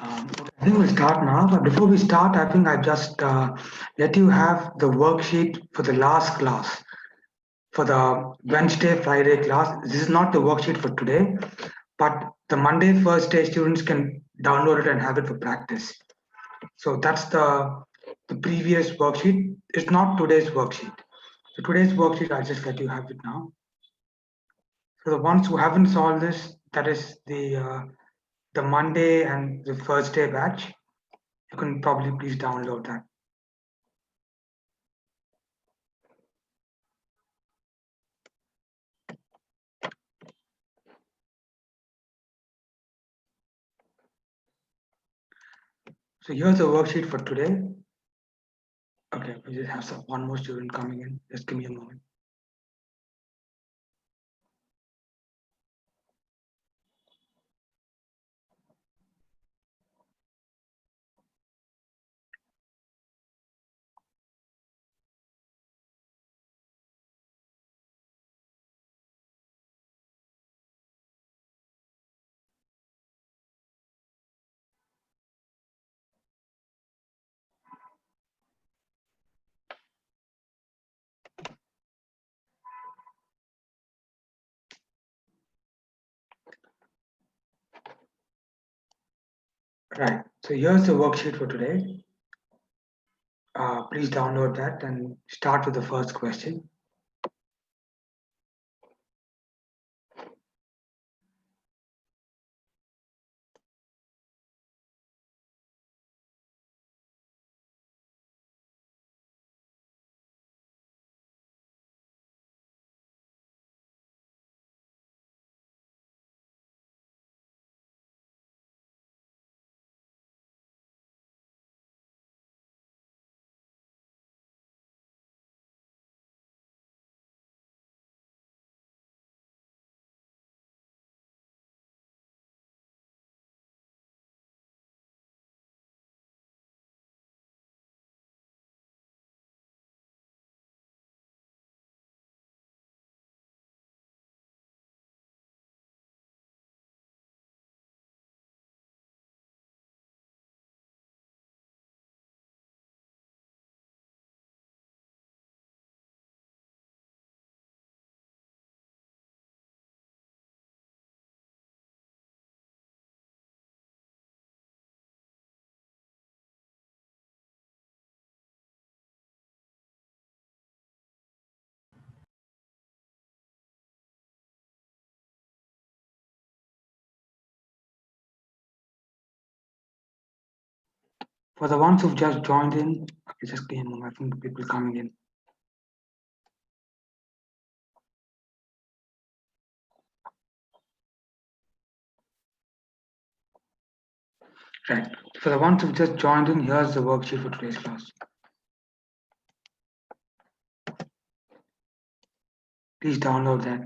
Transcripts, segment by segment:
I think we'll start now, but before we start, I think I just let you have the worksheet for the last class, for the Wednesday, Friday class. This is not the worksheet for today, but the Monday, Thursday students can download it and have it for practice. So that's the previous worksheet. It's not today's worksheet. So today's worksheet, I'll just let you have it now. So the ones who haven't solved this, that is the Monday and the Thursday batch. You can probably please download that. So here's the worksheet for today. Okay, we just have one more student coming in. Just give me a moment. Right, so here's the worksheet for today. Please download that and start with the first question. For the ones who've just joined in, okay, just give me a moment. I think people coming in. Right. For the ones who've just joined in, here's the worksheet for today's class. Please download that.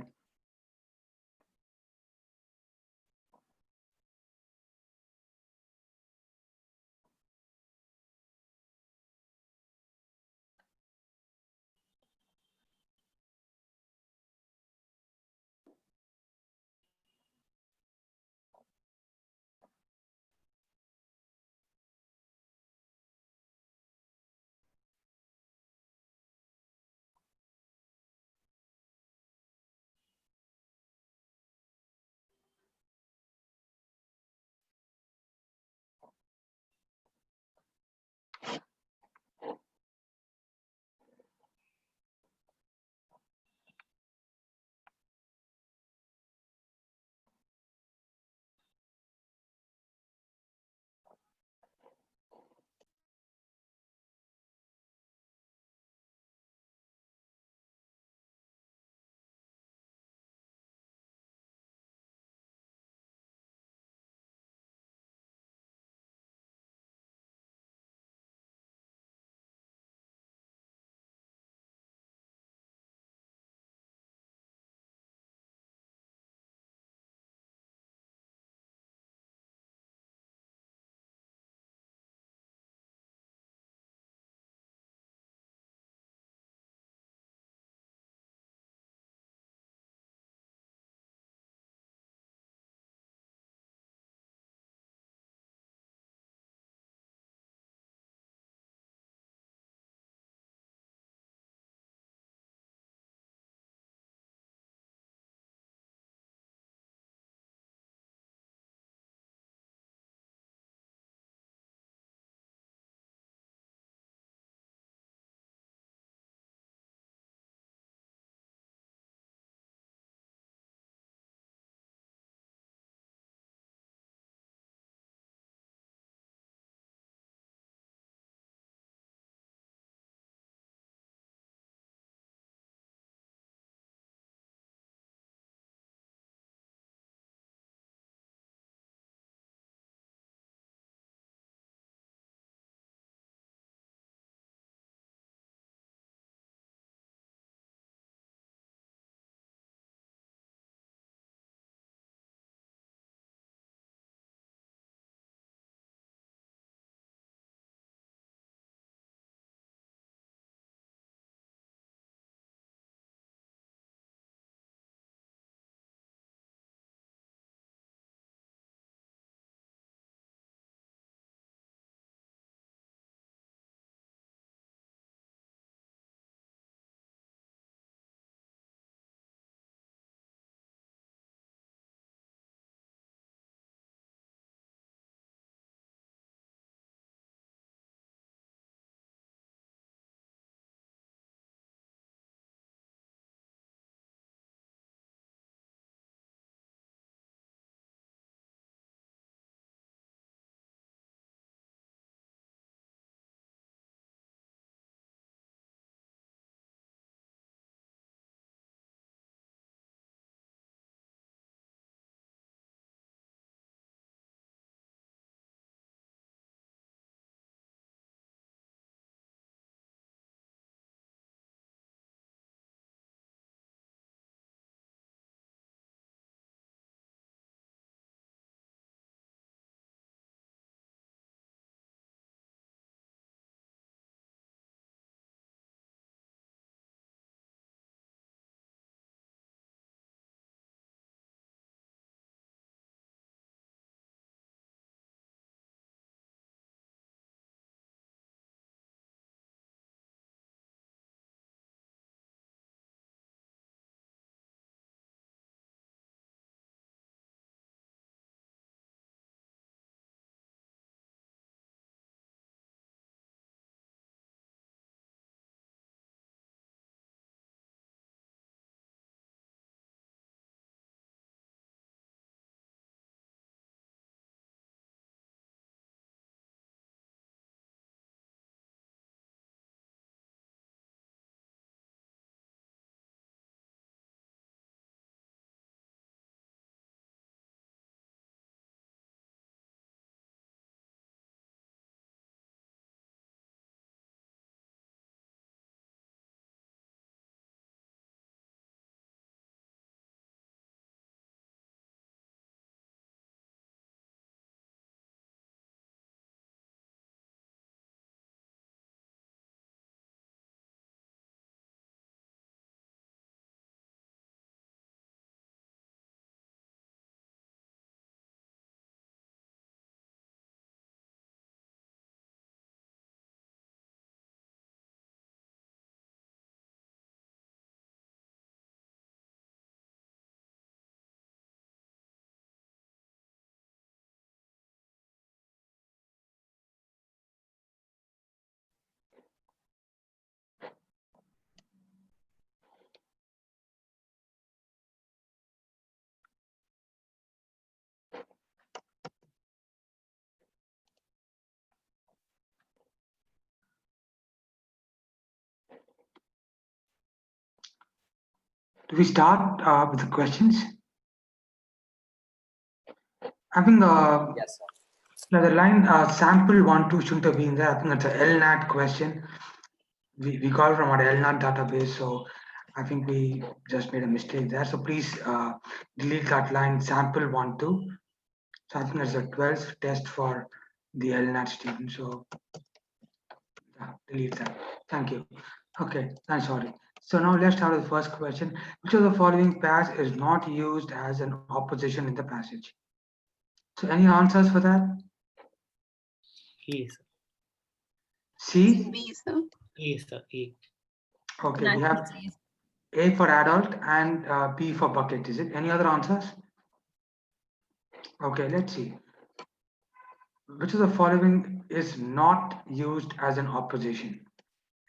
Do we start with the questions? I think Yes, sir. the line sample 1 2 shouldn't have been there. I think it's a LNAT question. We got it from our LNAT database, so I think we just made a mistake there. So please delete that line sample 1 2. So I think it's a 12th test for the LNAT student. So delete that. Thank you. Okay, I'm sorry. So now let's start with the first question. Which of the following pairs is not used as an opposition in the passage? So any answers for that? A, sir. C? B, sir. A, sir. A. Okay, we have A for adult and B for bucket. Is it? Any other answers? Okay, let's see. Which of the following is not used as an opposition?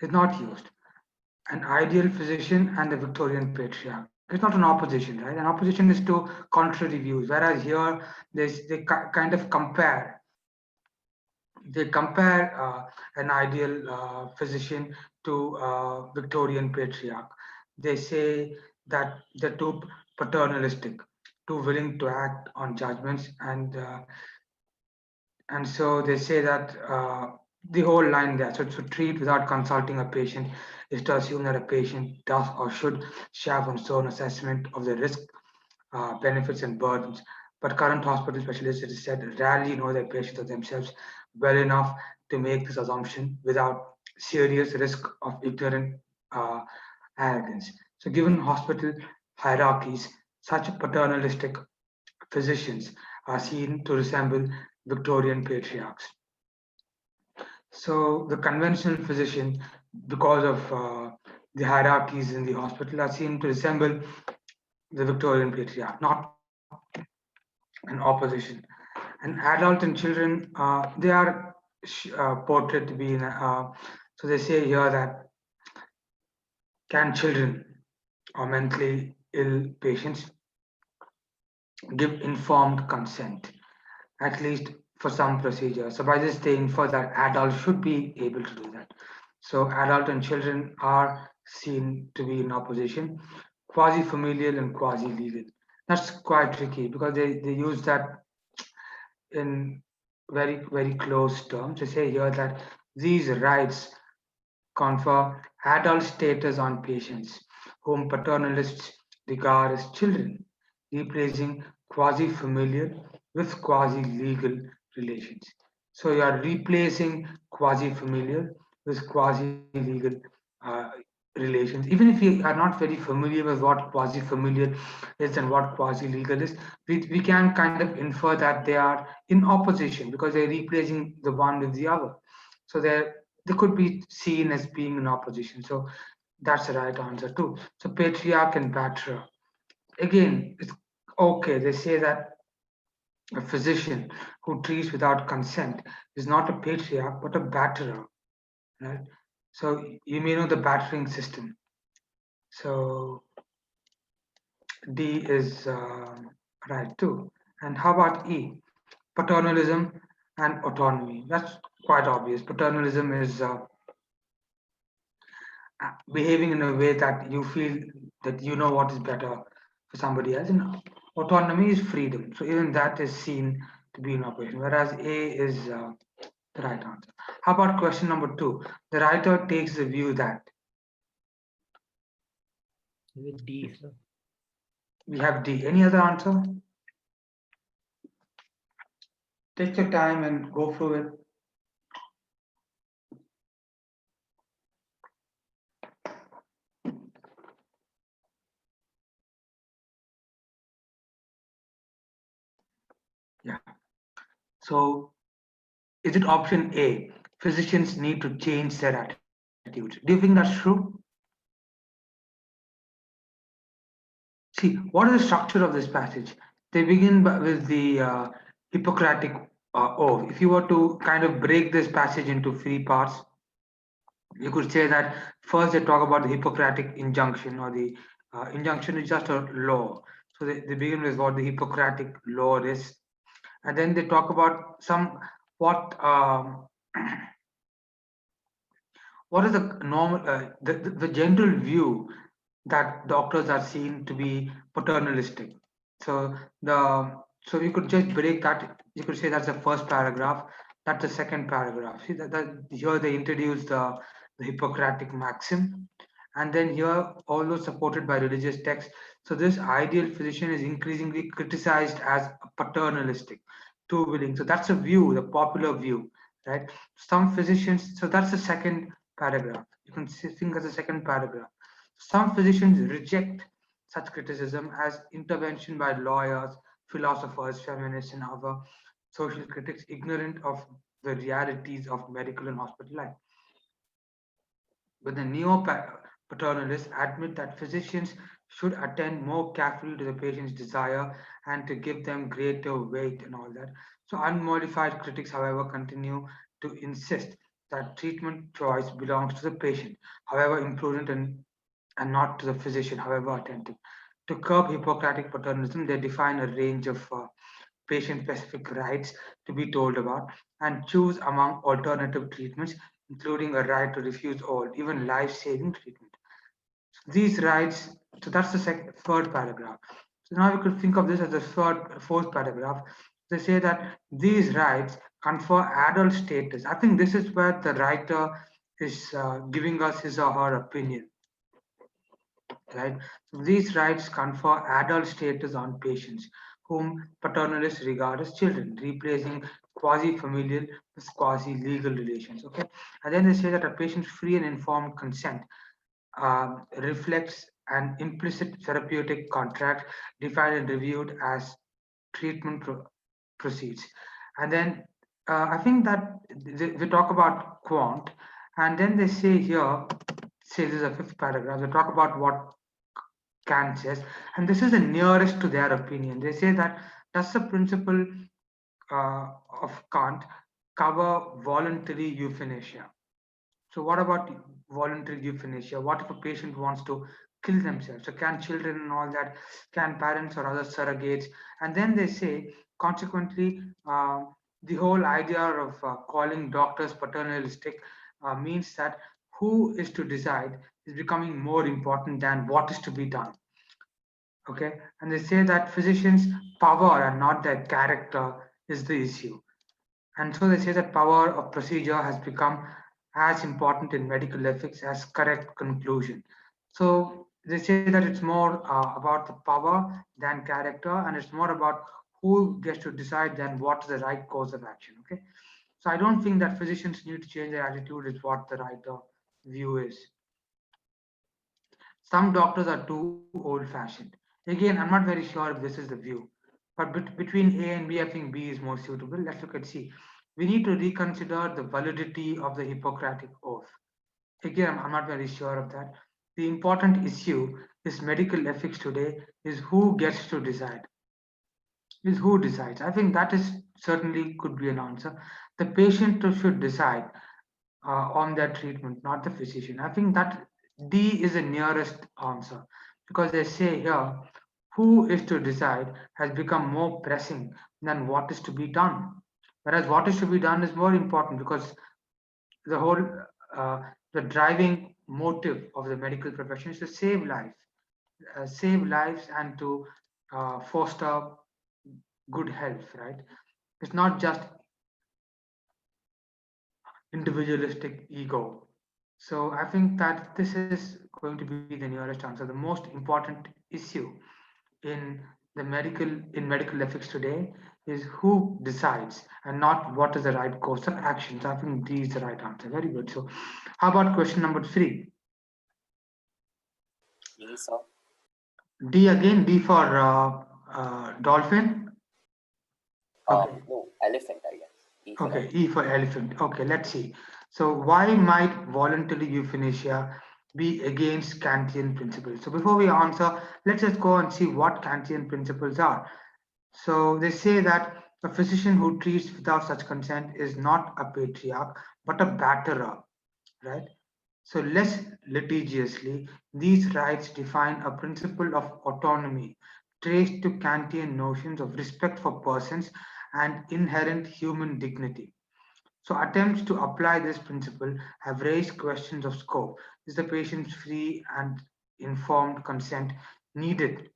Is not used. An ideal physician and the Victorian patriarch. It's not an opposition, right? An opposition is to contrary views, whereas here they kind of compare. They compare an ideal physician to Victorian patriarch. They say that they're too paternalistic, too willing to act on judgments, and so they say that the whole line there. So to treat without consulting a patient is to assume that a patient does or should have on its own assessment of the risk, benefits, and burdens. But current hospital specialists, it is said, rarely know their patients or themselves well enough to make this assumption without serious risk of ignorant uh, arrogance. So, given hospital hierarchies, such paternalistic physicians are seen to resemble Victorian patriarchs. So the conventional physician, because of the hierarchies in the hospital, are seen to resemble the Victorian patriarch, not an opposition. And adult and children, they are portrayed to be in. So they say here that can children or mentally ill patients give informed consent, at least for some procedures. So by this they infer that adults should be able to do that. So adult and children are seen to be in opposition, quasi-familial and quasi-legal. That's quite tricky because they use that in very close terms. They say here that these rights confer adult status on patients whom paternalists regard as children, replacing quasi familial with quasi legal relations. So you are replacing quasi familial with quasi legal uh, relations. Even if you are not very familiar with what quasi familial is and what quasi legal is, we can kind of infer that they are in opposition because they're replacing the one with the other. So they could be seen as being in opposition. So that's the right answer too. So patriarch and batterer. Again, it's okay. They say that a physician who treats without consent is not a patriarch but a batterer, right? So you may know the battering system. So D is right too. And how about E? Paternalism and autonomy. That's quite obvious. Paternalism is behaving in a way that you feel that you know what is better for somebody else. And autonomy is freedom. So even that is seen to be in operation, whereas A is the right answer. How about question number 2? The writer takes the view that With D, sir. we have D. Any other answer? Take your time and go through it. Yeah. So is it option A? Physicians need to change their attitudes. Do you think that's true? See, what is the structure of this passage? They begin with the Hippocratic oath. If you were to kind of break this passage into three parts, you could say that first they talk about the Hippocratic injunction, or the injunction is just a law. So they begin with what the Hippocratic law is, and then they talk about some what what is the normal the general view that doctors are seen to be paternalistic. So so you could just break that. You could say that's the first paragraph. That's the second paragraph. See that here they introduce the Hippocratic maxim, and then here although supported by religious texts. So this ideal physician is increasingly criticized as paternalistic, too willing. So that's a view, the popular view, right? Some physicians. So that's the second paragraph. You can think as the second paragraph. Some physicians reject such criticism as intervention by lawyers, philosophers, feminists, and other social critics ignorant of the realities of medical and hospital life. But the neo-paternalists admit that physicians should attend more carefully to the patient's desire and to give them greater weight and all that. So unmodified critics, however, continue to insist that treatment choice belongs to the patient, however imprudent and not to the physician, however attentive. To curb Hippocratic paternalism, they define a range of patient-specific rights to be told about and choose among alternative treatments, including a right to refuse all, even life-saving treatment. These rights, so that's the third paragraph. So now we could think of this as the fourth paragraph. They say that these rights confer adult status. I think this is where the writer is giving us his or her opinion, right? So these rights confer adult status on patients whom paternalists regard as children, replacing quasi-familial with quasi-legal relations. Okay, and then they say that a patient's free and informed consent reflects an implicit therapeutic contract defined and reviewed as treatment proceeds. And then I think that they talk about quant, and then they say here, say this is a fifth paragraph, they talk about what Kant says, and this is the nearest to their opinion. They say that does the principle uh, of Kant cover voluntary euthanasia? So what about voluntary euthanasia? What if a patient wants to kill themselves? So can children and all that, can parents or other surrogates? And then they say, consequently, the whole idea of calling doctors paternalistic means that who is to decide is becoming more important than what is to be done. Okay, and they say that physicians' power and not their character is the issue. And so they say that power of procedure has become as important in medical ethics as correct conclusion. So they say that it's more about the power than character, and it's more about who gets to decide than what's the right course of action. Okay, so I don't think that physicians need to change their attitude, is what the writer view is. Some doctors are too old-fashioned. Again, I'm not very sure if this is the view, but between A and B, I think B is more suitable. Let's look at C. We need to reconsider the validity of the Hippocratic Oath. Again, I'm not very sure of that. The important issue is medical ethics today is who gets to decide. Is who decides. I think that is certainly could be an answer. The patient should decide on their treatment, not the physician. I think that D is the nearest answer because they say here who is to decide has become more pressing than what is to be done. Whereas what is to be done is more important because the whole uh, the driving motive of the medical profession is to save lives and to foster good health, right? It's not just individualistic ego. So I think that this is going to be the nearest answer. The most important issue in medical ethics today is who decides and not what is the right course of action. So I think D is the right answer. Very good. So how about question number 3? Yes, sir. D again, D for dolphin. Okay. No, elephant, I guess. E for Okay, elephant. E for elephant. Okay, let's see. So why might voluntary euthanasia be against Kantian principles? So before we answer, let's just go and see what Kantian principles are. So they say that a physician who treats without such consent is not a patriarch, but a batterer, right? So less litigiously, these rights define a principle of autonomy traced to Kantian notions of respect for persons and inherent human dignity. So attempts to apply this principle have raised questions of scope. Is the patient free and informed consent needed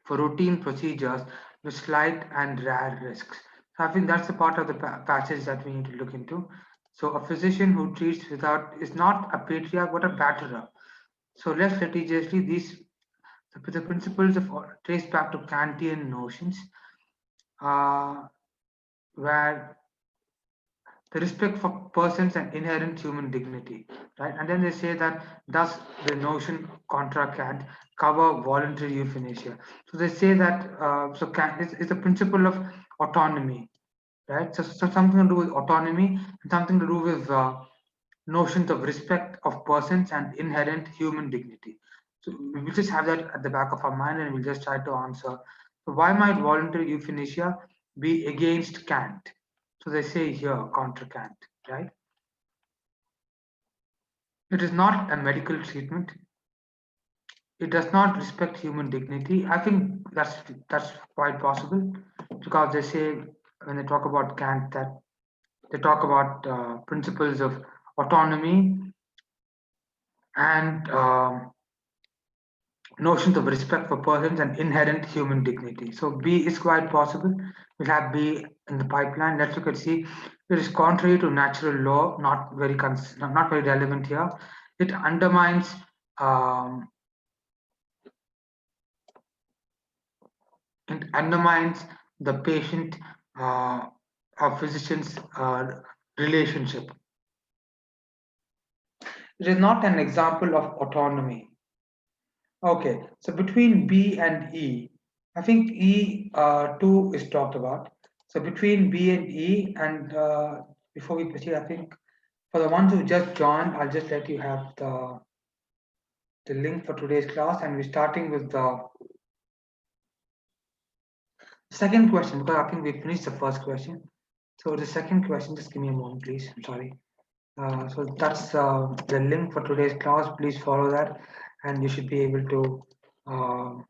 for routine procedures with slight and rare risks. So I think that's the part of the passage that we need to look into. So a physician who treats without is not a patriarch but a batterer. So less litigiously, the principles of trace back to Kantian notions, uh, where the respect for persons and inherent human dignity, right? And then they say that thus the notion contra Kant cover voluntary euthanasia. So they say that so Kant is a principle of autonomy, right? So something to do with autonomy and something to do with notions of respect of persons and inherent human dignity. So we'll just have that at the back of our mind and we'll just try to answer. So why might voluntary euthanasia be against Kant? So they say here, contra Kant, right? It is not a medical treatment. It does not respect human dignity. I think that's quite possible because they say when they talk about Kant that they talk about principles of autonomy and notions of respect for persons and inherent human dignity. So B is quite possible. We'll have B in the pipeline. Let's look at C. It is contrary to natural law, not very relevant here. It undermines um, it undermines the patient or physician's relationship. It is not an example of autonomy. Okay, so between B and E, I think E2 is talked about. So between B and E, and before we proceed, I think for the ones who just joined, I'll just let you have the link for today's class, and we're starting with the second question because I think we finished the first question. So the second question, just give me a moment, please. I'm sorry. So that's the link for today's class. Please follow that, and you should be able to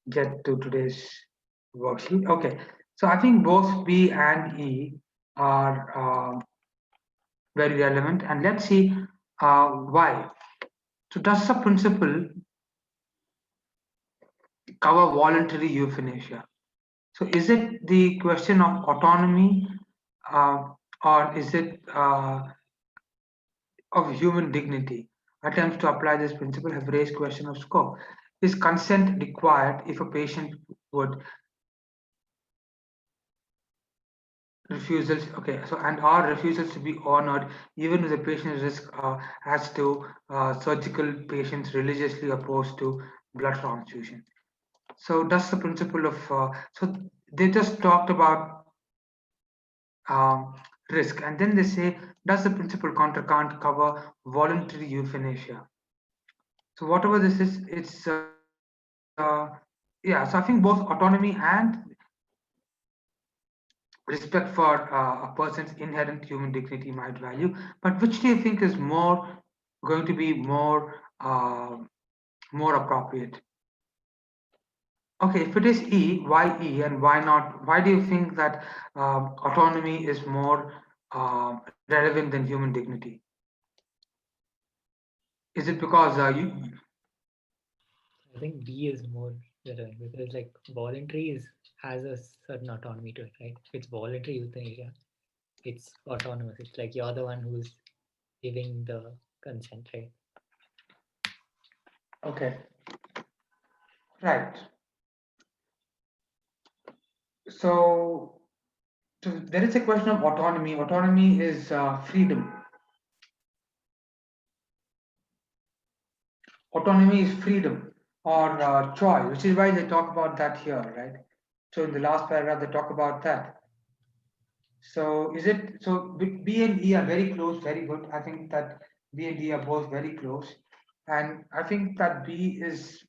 get to today's worksheet. Okay, so I think both B and E are very relevant, and let's see why. So does the principle cover voluntary euthanasia? So is it the question of autonomy uh, or is it of human dignity? Attempts to apply this principle have raised question of scope. Is consent required if a patient would refusals? Okay, so and are refusals to be honored even if the patient risk as to surgical patients religiously opposed to blood transfusion? So that's the principle of so they just talked about um, risk, and then they say does the principle contra Kant cover voluntary euthanasia? So whatever this is, it's yeah. So I think both autonomy and respect for a person's inherent human dignity might value. But which do you think is more going to be more appropriate? Okay, if it is E, and why not? Why do you think that autonomy is more relevant than human dignity? Is it because you? I think B is more relevant because like voluntary has a certain autonomy to it, right? If it's voluntary euthanasia, it's autonomous. It's like you're the one who's giving the consent, right? Okay, right. So, there is a question of autonomy. Autonomy is freedom. Autonomy is freedom or choice, which is why they talk about that here, right? So in the last paragraph, they talk about that. So is it so? B and E are very close, very good. I think that B and D are both very close, and I think that B is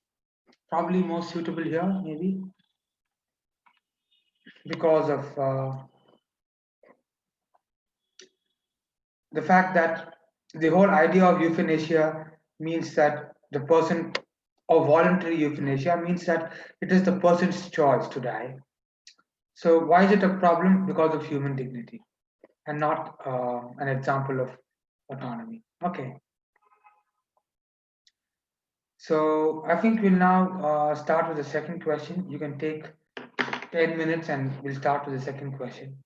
probably more suitable here, maybe because of the fact that the whole idea of euthanasia means that the person, or voluntary euthanasia means that it is the person's choice to die. So why is it a problem? Because of human dignity and not an example of autonomy. Okay. So I think we'll now start with the second question. You can take 10 minutes and we'll start with the second question.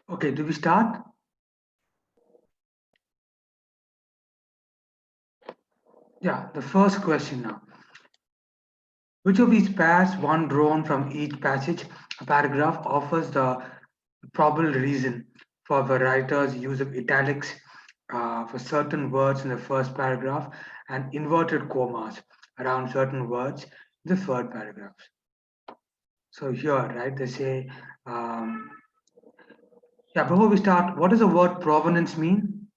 Okay, do we start? Yeah, the first question now. Which of these pairs, one drawn from each passage, a paragraph, offers the probable reason for the writer's use of italics for certain words in the first paragraph and inverted commas around certain words in the third paragraph? So here, right, they say, yeah, before we start, what does the word provenance mean?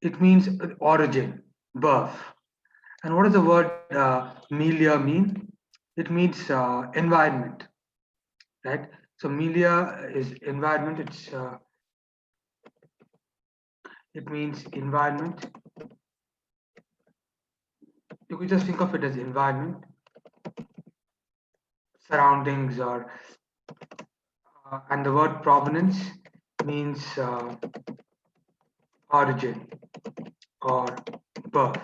It means origin, birth. And what does the word milia mean? It means environment, right? So milia is environment. It means environment. You could just think of it as environment, surroundings, or and the word provenance means origin or birth.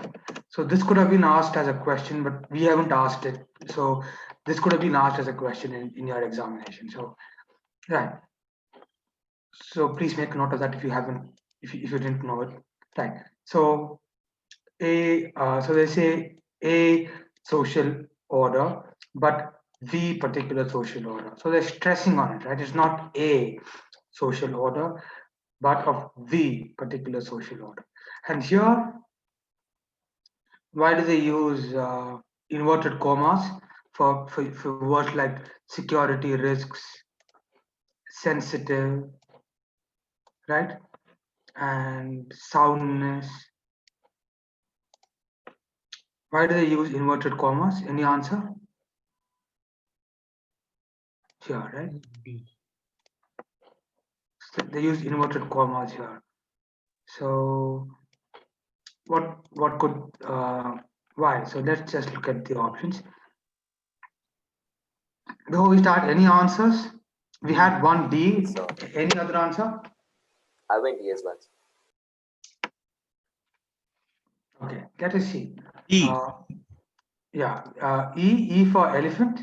So this could have been asked as a question, but we haven't asked it. So this could have been asked as a question in your examination. So right. So please make note of that if you haven't, if you didn't know it. Right. So so they say a social order, but the particular social order. So they're stressing on it, right? It's not a social order, but of the particular social order. And here, why do they use inverted commas for words like security risks, sensitive, right? And soundness. Why do they use inverted commas? Any answer? Sure, right? D. So they use inverted commas here. So what could why? So let's just look at the options. Before we start, any answers? We had one D. So Any other answer? I went yes once. Okay, let us see. D. Yeah, E for elephant.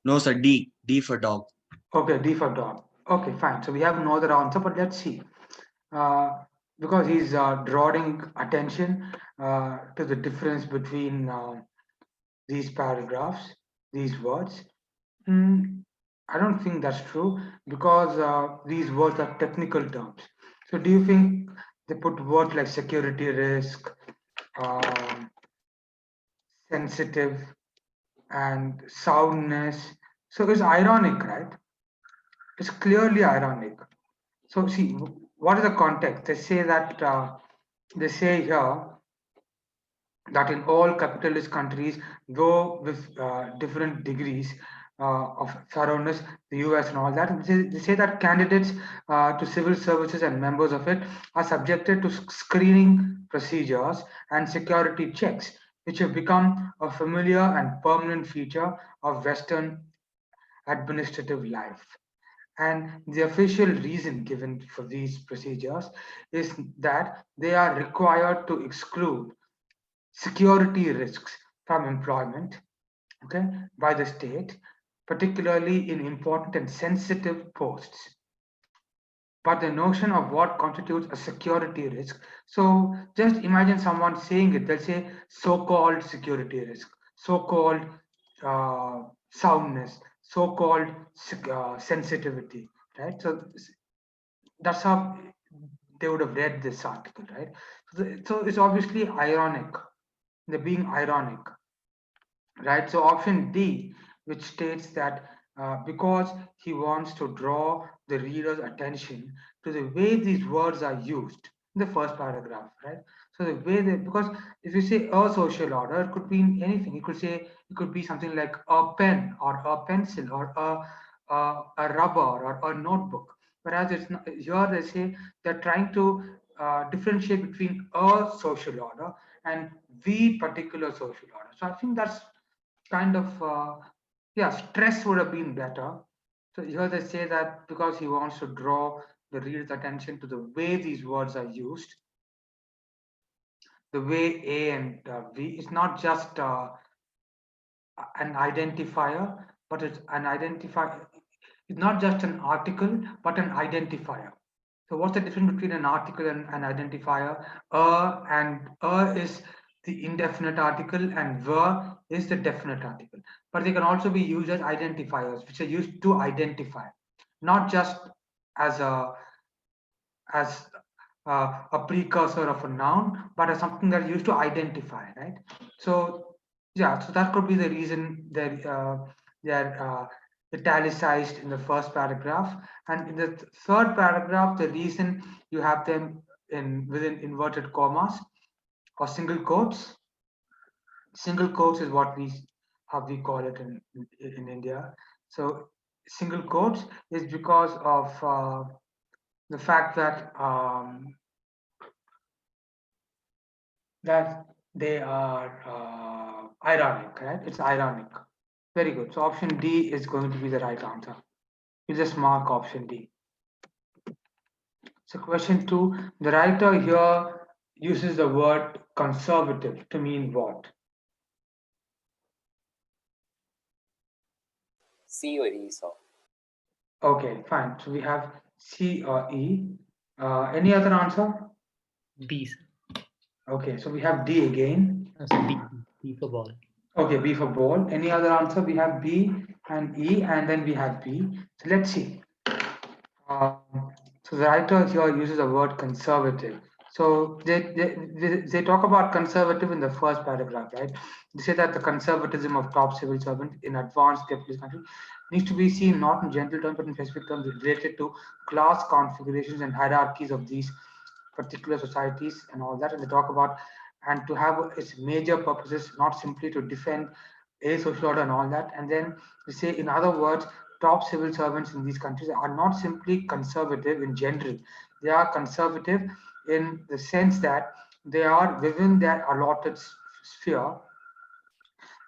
No, sir. D. D for dog. Okay, D for dog. Okay, fine. So we have no other answer, but let's see. Uh, because he's drawing attention to the difference between these paragraphs, these words. Mm, I don't think that's true because these words are technical terms. So, do you think they put words like security risk, um, sensitive, and soundness? So, it's ironic, right? It's clearly ironic. So, see, what is the context? They say here that in all capitalist countries, though with different degrees of thoroughness, the US and all that, they say that candidates to civil services and members of it are subjected to screening procedures and security checks, which have become a familiar and permanent feature of Western administrative life. And the official reason given for these procedures is that they are required to exclude security risks from employment, okay, by the state, particularly in important and sensitive posts. But the notion of what constitutes a security risk, so just imagine someone saying it, they'll say so-called security risk, so-called soundness, so-called sensitivity, right? So that's how they would have read this article, right? So it's obviously ironic. They're being ironic, right? So option D, which states that because he wants to draw the reader's attention to the way these words are used in the first paragraph, right? So the way they, because if you say a social order, it could mean anything. You could say it could be something like a pen or a pencil or a rubber or a notebook. Whereas it's not, here they say they're trying to differentiate between a social order and the particular social order. So I think that's kind of yeah, stress would have been better. So here they say that because he wants to draw the reader's attention to the way these words are used, the way A and V is not just an identifier, but it's an identifier. is not just an article but an identifier. So what's the difference between an article and an identifier? And is the indefinite article and is the definite article. But they can also be used as identifiers, which are used to identify, not just as a precursor of a noun, but as something that used to identify, right? So yeah, so that could be the reason that they're italicized in the first paragraph, and in the third paragraph, the reason you have them in within inverted commas or single quotes. Single quotes is what how we call it in India. So single quotes is because of the fact that that they are ironic, right? It's ironic. Very good. So option D is going to be the right answer. You just mark option D. So question 2, the writer here uses the word conservative to mean what? C or E, sir. Okay, fine. So we have C or E. Any other answer? B, sir. Okay, so we have D again. No, so B for ball. Okay, B for ball. Any other answer? We have B and E, and then we have B. So let's see. So the writer here uses the word conservative. So they talk about conservative in the first paragraph, right? They say that the conservatism of top civil servants in advanced capitalist country needs to be seen not in general terms but in specific terms related to class configurations and hierarchies of these particular societies and all that. And they talk about and to have its major purposes, not simply to defend a social order and all that. And then they say, in other words, top civil servants in these countries are not simply conservative in general. They are conservative in the sense that they are within their allotted sphere,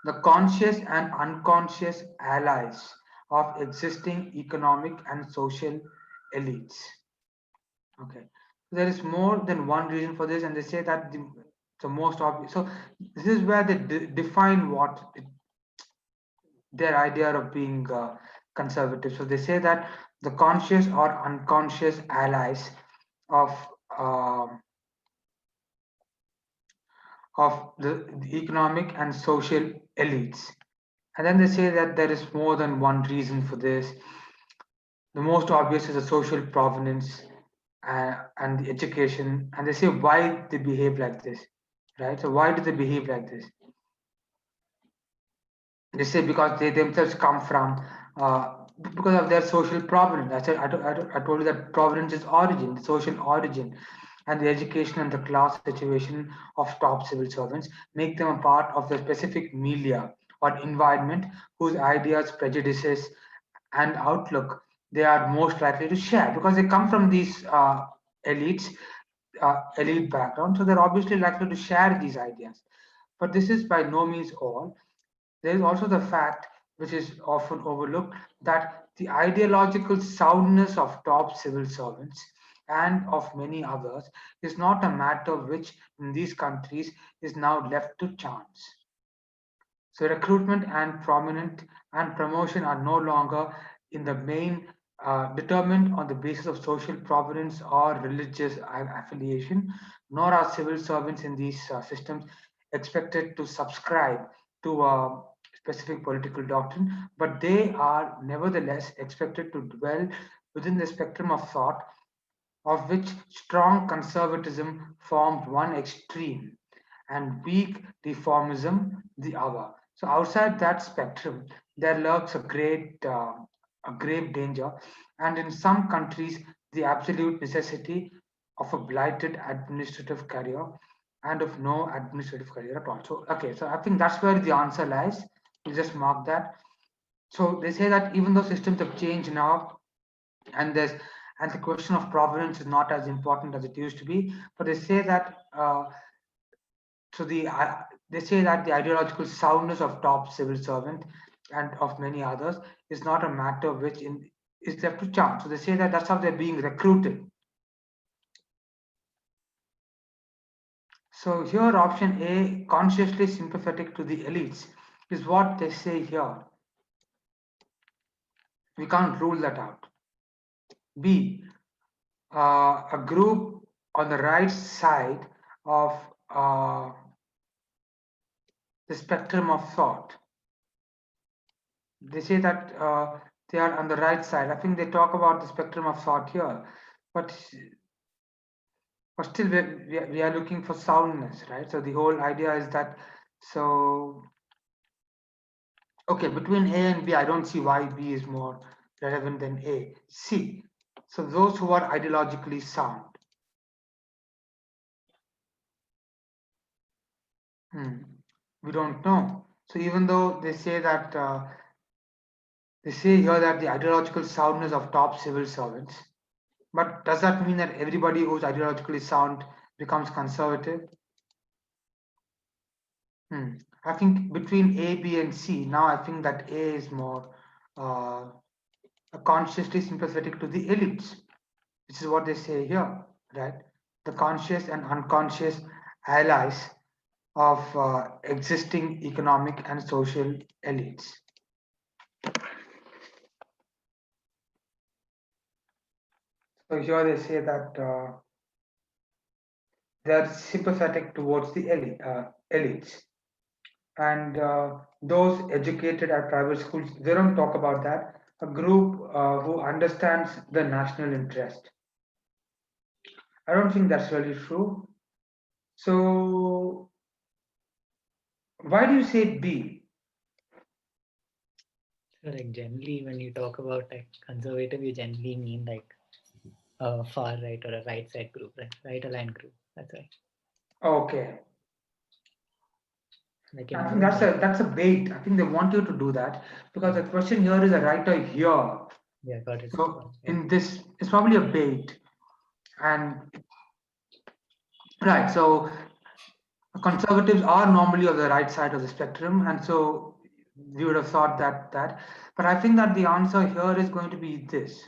the conscious and unconscious allies of existing economic and social elites. Okay. There is more than one reason for this, and they say that the most obvious. So this is where they define what their idea of being conservative. So they say that the conscious or unconscious allies of um the economic and social elites. And then they say that there is more than one reason for this. The most obvious is the social provenance and the education. And they say why they behave like this, right? So why do they behave like this? They say because they themselves come from because of their social provenance. I told you that provenance is origin, the social origin, and the education and the class situation of top civil servants make them a part of the specific milieu or environment whose ideas, prejudices, and outlook they are most likely to share because they come from these elites, elite background, so they're obviously likely to share these ideas. But this is by no means all. There is also the fact, which is often overlooked, that the ideological soundness of top civil servants and of many others is not a matter which, in these countries, is now left to chance. So recruitment and prominent and promotion are no longer in the main determined on the basis of social provenance or religious affiliation, nor are civil servants in these systems expected to subscribe to a specific political doctrine, but they are nevertheless expected to dwell within the spectrum of thought of which strong conservatism formed one extreme and weak reformism the other. So outside that spectrum, there lurks a grave danger, and in some countries, the absolute necessity of a blighted administrative career and of no administrative career at all. So, okay, so I think that's where the answer lies. We just mark that. So they say that even though systems have changed now, and there's and the question of provenance is not as important as it used to be, but they say that so they say that the ideological soundness of top civil servant and of many others is not a matter which is left to chance. So they say that that's how they're being recruited. So here option A, consciously sympathetic to the elites, is what they say here. We can't rule that out. B, a group on the right side of the spectrum of thought. They say that they are on the right side. I think they talk about the spectrum of thought here, but still we are looking for soundness, right? So the whole idea is that, so okay, between A and B, I don't see why B is more relevant than A. C, so those who are ideologically sound. We don't know. So even though they say that they say here that the ideological soundness of top civil servants, but does that mean that everybody who's ideologically sound becomes conservative? I think between A, B, and C, now I think that A is more consciously sympathetic to the elites. This is what they say here, right? The conscious and unconscious allies of existing economic and social elites. So here they say that they are sympathetic towards the elites. And those educated at private schools, they don't talk about that. A group who understands the national interest. I don't think that's really true. So why do you say B? So like generally when you talk about like conservative, you generally mean like a far right or a right side group, right? Right aligned group. That's right. Okay. Like I in think more that's a bait. I think they want you to do that because the question here is a writer here. yeah, got it. So Yeah. in this, it's probably a bait. And right, so conservatives are normally on the right side of the spectrum, and so we would have thought that. But I think that the answer here is going to be this,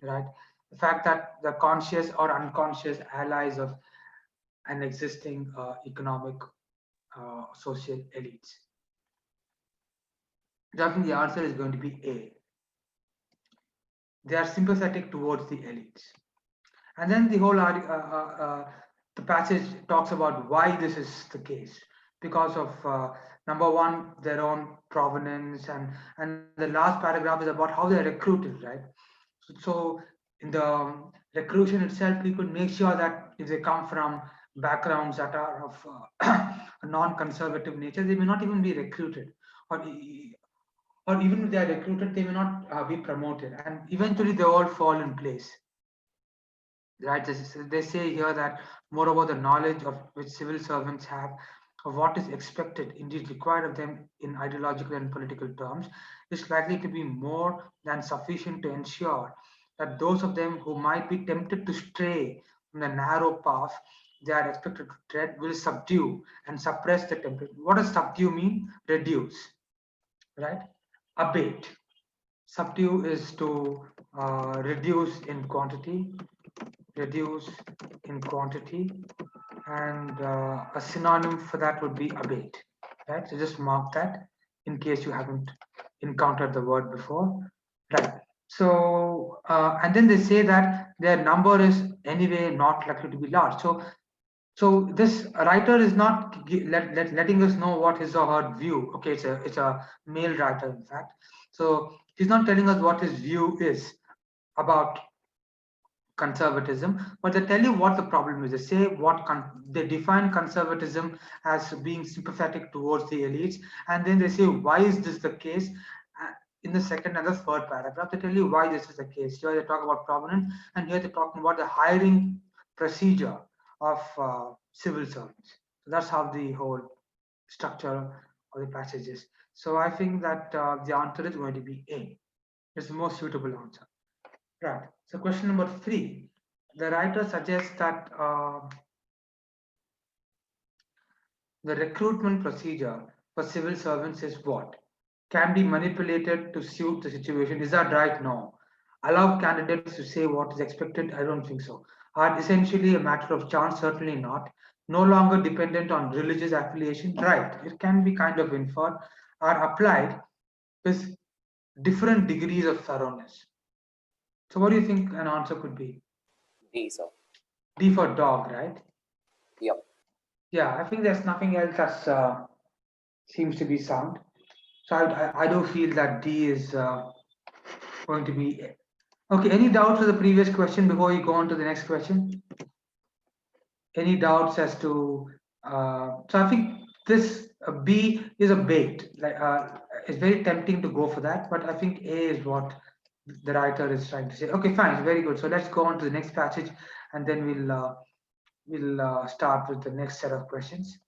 right? The fact that the conscious or unconscious allies of an existing economic social elites. I think the answer is going to be A. They are sympathetic towards the elites. And then the passage talks about why this is the case because of number one, their own provenance, and the last paragraph is about how they're recruited, right? So in the recruitment itself, people make sure that if they come from backgrounds that are of a non-conservative nature, they may not even be recruited, or even if they are recruited, they may not be promoted, and eventually they all fall in place. Right, they say here that moreover the knowledge of which civil servants have of what is expected, indeed required of them in ideological and political terms, is likely to be more than sufficient to ensure that those of them who might be tempted to stray from the narrow path they are expected to tread will subdue and suppress the temptation. What does subdue mean? Reduce, right? Abate. Subdue is to reduce in quantity, reduce in quantity, and a synonym for that would be abate, right? So just mark that in case you haven't encountered the word before, right? So and then they say that their number is anyway not likely to be large. So this writer is not letting us know what his or her view. Okay, it's a male writer, in fact. So he's not telling us what his view is about conservatism, but they tell you what the problem is. They say they define conservatism as being sympathetic towards the elites, and then they say why is this the case. In the second and the third paragraph, they tell you why this is the case. Here they talk about provenance, and here they're talking about the hiring procedure of civil servants. So that's how the whole structure of the passage is. So I think that the answer is going to be A. It's the most suitable answer. Right. So question number 3, the writer suggests that the recruitment procedure for civil servants is what? Can be manipulated to suit the situation. Is that right? No. Allow candidates to say what is expected? I don't think so. Are essentially a matter of chance? Certainly not. No longer dependent on religious affiliation? Right. It can be kind of inferred. Are applied. Is different degrees of thoroughness. So what do you think an answer could be? D, sir. D for dog, right? Yep. Yeah, I think there's nothing else that seems to be sound. So I do feel that D is going to be. Okay, any doubts for the previous question before we go on to the next question? Any doubts as to, so I think this B is a bait. Like it's very tempting to go for that, but I think A is what the writer is trying to say. Okay, fine, very good. So let's go on to the next passage, and then we'll start with the next set of questions.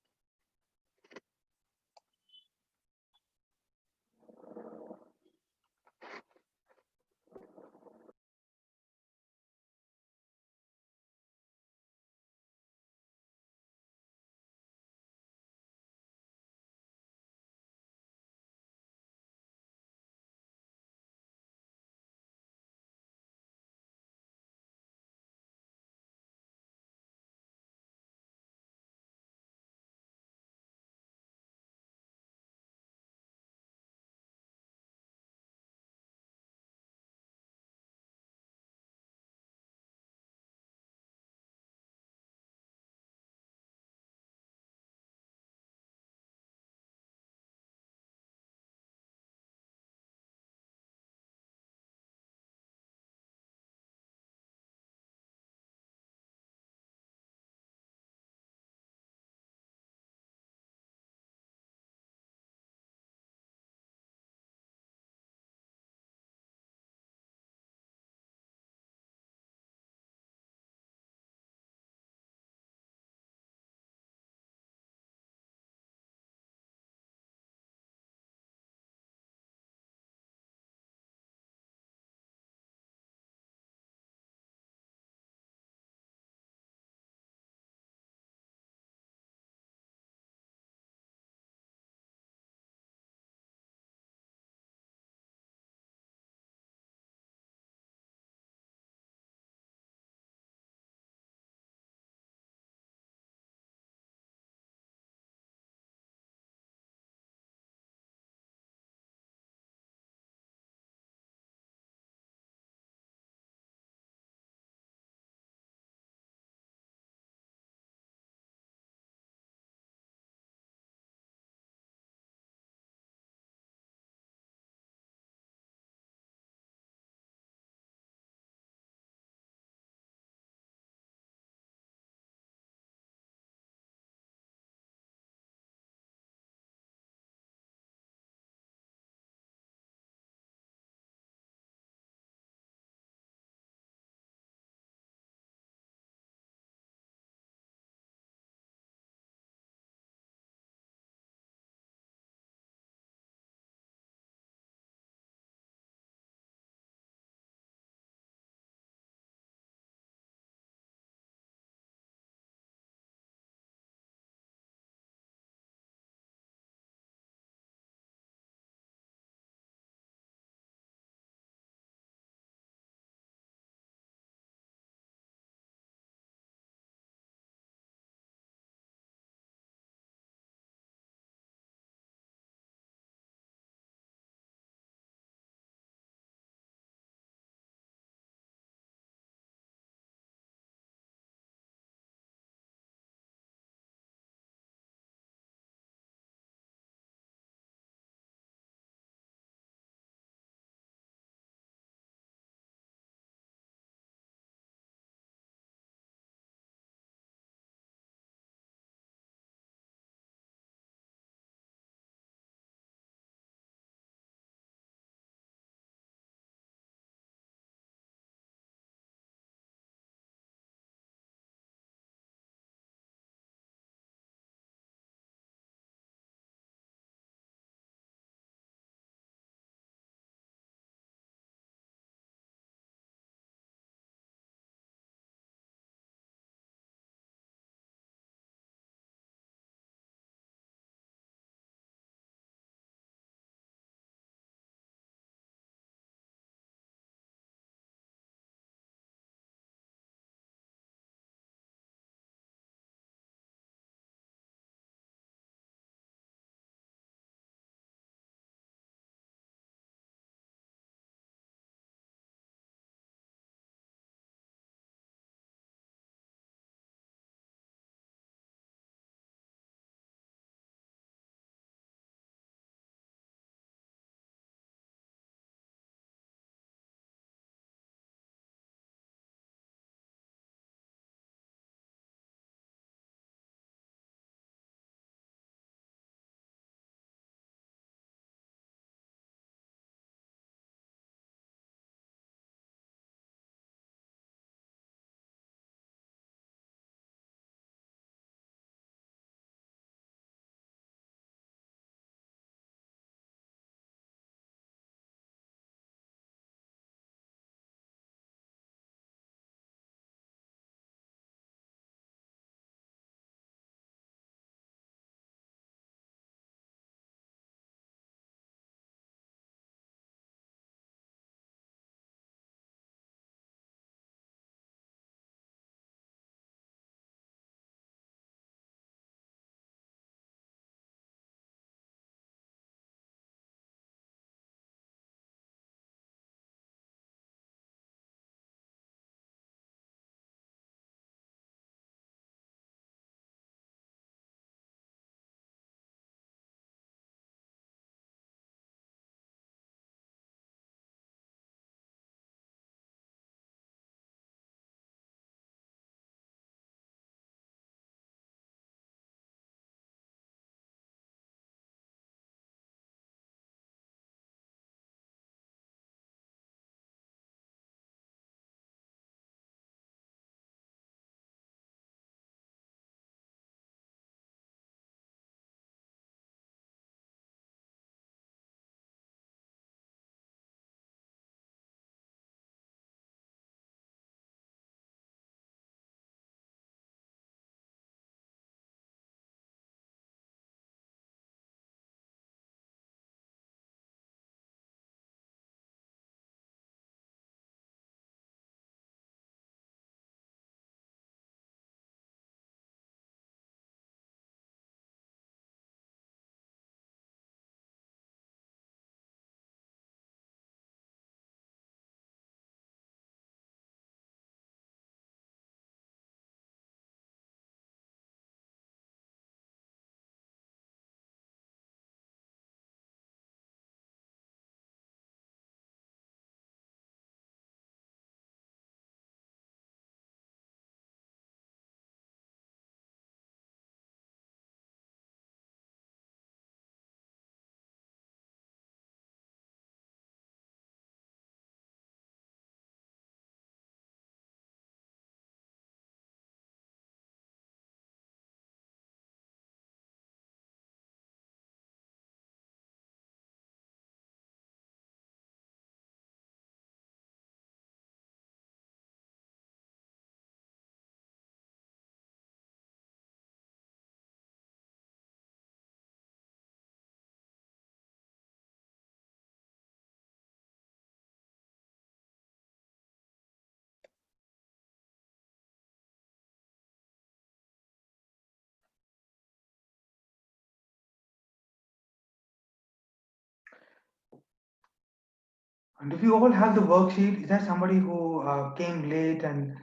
And if you all have the worksheet, is there somebody who came late and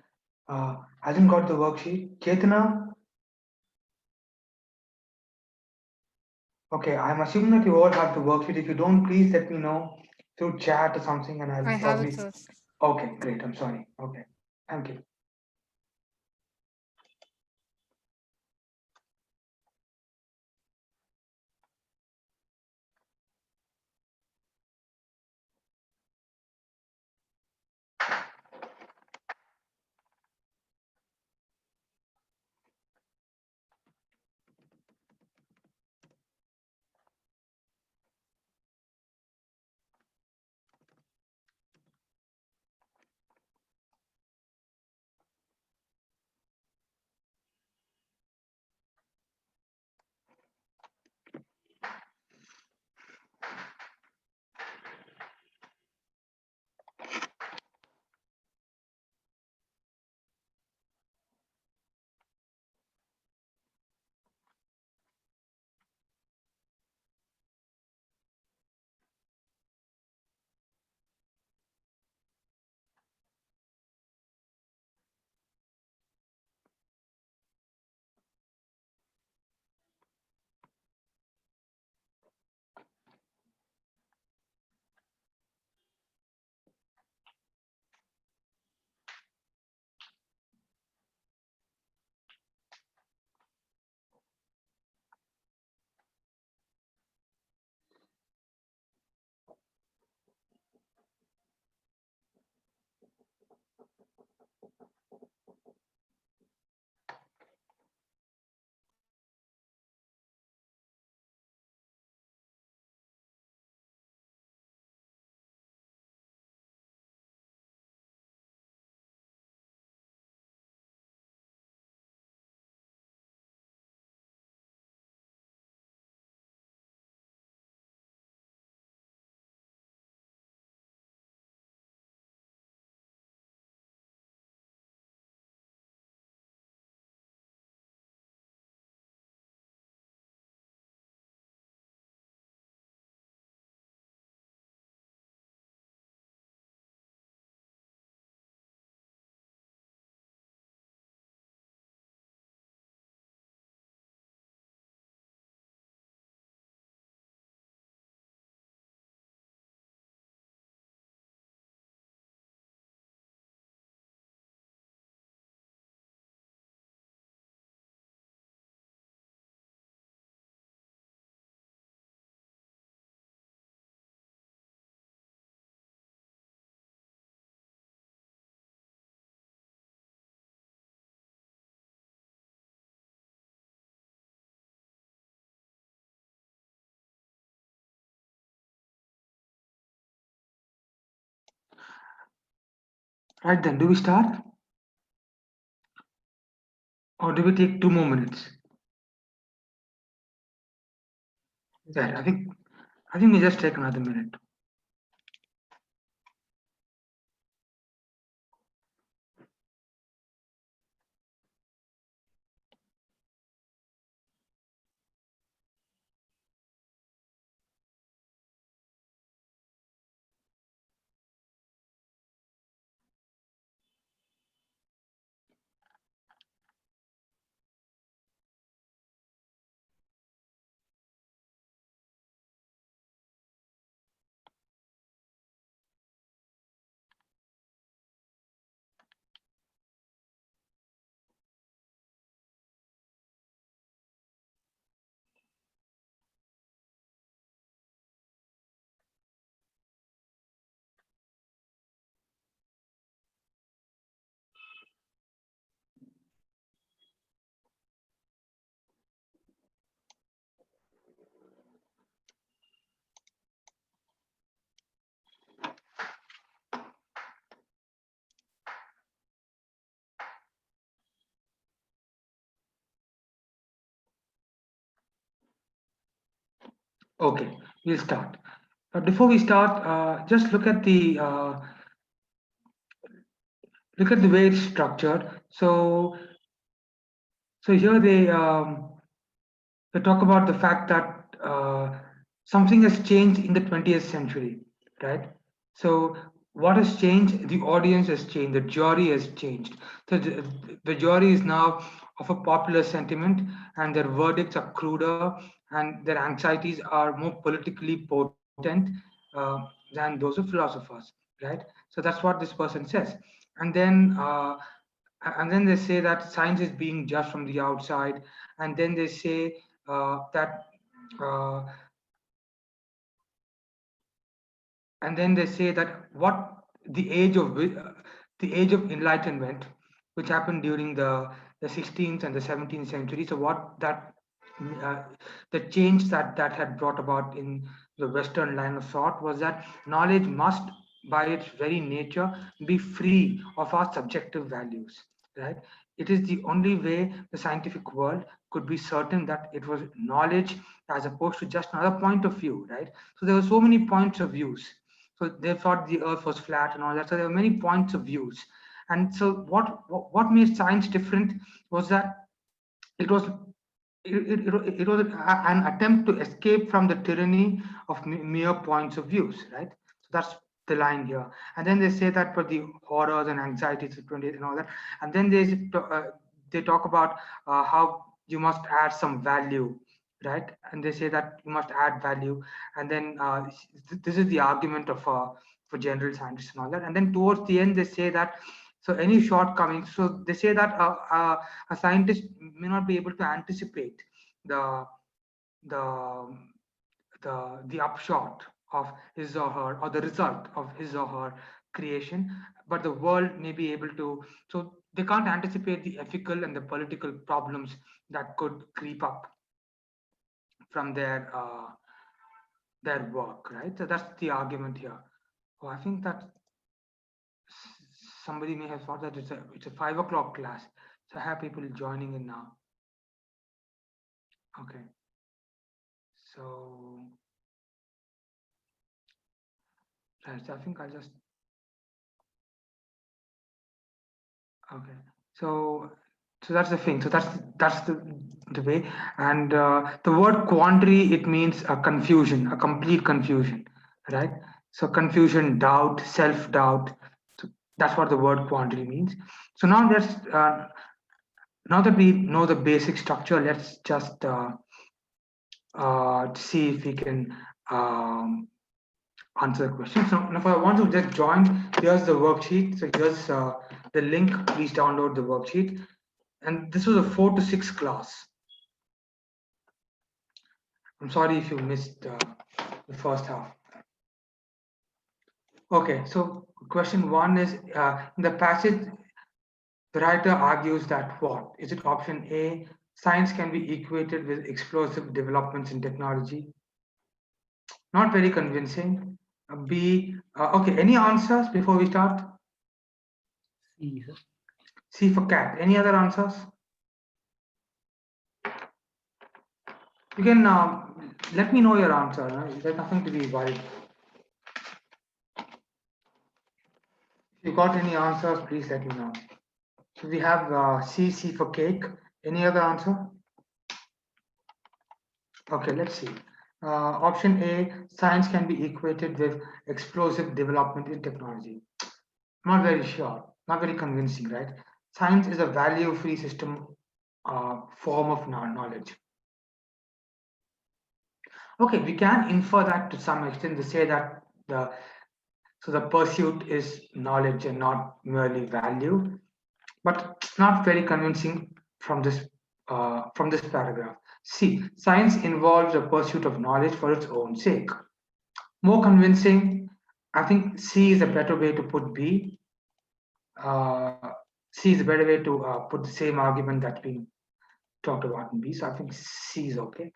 hasn't got the worksheet? Chetana? Okay, I'm assuming that you all have the worksheet. If you don't, please let me know through chat or something, and I'll I have it, probably. sir. Okay, great. I'm sorry. Okay, thank you. Right then, do we start? Or do we take 2 more minutes? Yeah, I think we just take another minute. Okay, we'll start. But before we start, just look at the way it's structured. So here they talk about the fact that something has changed in the 20th century, right? So what has changed? The audience has changed. The jury has changed. So the jury is now of a popular sentiment, and their verdicts are cruder, and their anxieties are more politically potent than those of philosophers, right? So that's what this person says, and then they say that science is being judged from the outside, and then they say that. Uh, and then they say that what the age of the age of enlightenment, which happened during the 16th and the 17th century, so what that uh, the change that had brought about in the western line of thought was that knowledge must by its very nature be free of our subjective values, right? It is the only way the scientific world could be certain that it was knowledge as opposed to just another point of view, right? So there were so many points of views. So they thought the earth was flat and all that. So there were many points of views. And so what made science different was that it was it was an attempt to escape from the tyranny of mere points of views, right? So that's the line here. And then they say that for the horrors and anxieties of 20th and all that. And then they talk about how you must add some value, right? And they say that you must add value. And then this is the argument of for general scientists and all that. And then towards the end, they say that so any shortcomings. So they say that a scientist may not be able to anticipate the the the upshot of his or her or the result of his or her creation, but the world may be able to. So they can't anticipate the ethical and the political problems that could creep up from their work, right? So that's the argument here. Oh, I think that somebody may have thought that it's a 5 o'clock class, so I have people joining in now. Okay, so right, so I think I'll just okay. So that's the thing. So that's the way. And the word quandary, it means a confusion, a complete confusion, right? So confusion, doubt, self-doubt. So that's what the word quandary means. So now that we know the basic structure, let's just see if we can answer the question. So if I want to just join, here's the worksheet. So here's the link. Please download the worksheet. And this was a 4 to 6 class. I'm sorry if you missed the first half. Okay, so question 1 is in the passage, the writer argues that what? Is it option A, science can be equated with explosive developments in technology? Not very convincing. B, okay, any answers before we start? C, sir. C for cat. Any other answers? You can let me know your answer. There's nothing to be worried. If you got any answers, please let me know. So we have C for cake. Any other answer? Okay, let's see. Option A, science can be equated with explosive development in technology. Not very sure, not very convincing, right? Science is a value-free system form of knowledge. Okay, we can infer that to some extent to say that the pursuit is knowledge and not merely value, but it's not very convincing from this paragraph. C, science involves a pursuit of knowledge for its own sake. More convincing, I think C is a better way to put B. C is a better way to put the same argument that's been talked about in B. So I think C is okay.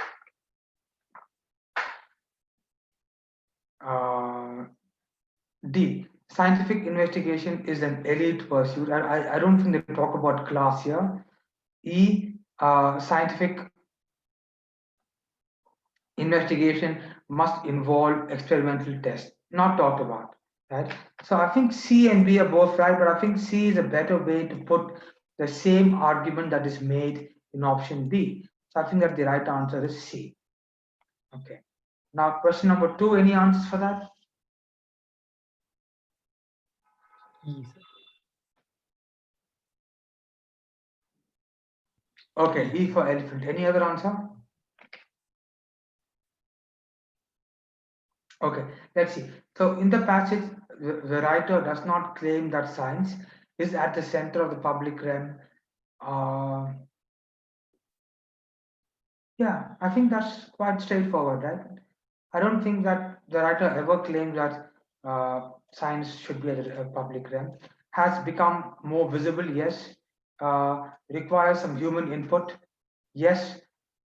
D, scientific investigation is an elite pursuit. I don't think they talk about class here. E, scientific investigation must involve experimental tests, not talked about, right? So I think C and B are both right, but I think C is a better way to put the same argument that is made in option B. So I think that the right answer is C. Okay. Now question number 2, any answers for that? E, sir. Okay, E for elephant. Any other answer? Okay, let's see. So in the passage, the writer does not claim that science is at the center of the public realm. Uh, yeah, I think that's quite straightforward, right? I don't think that the writer ever claimed that science should be at the public realm. Has become more visible, yes. Requires some human input, yes.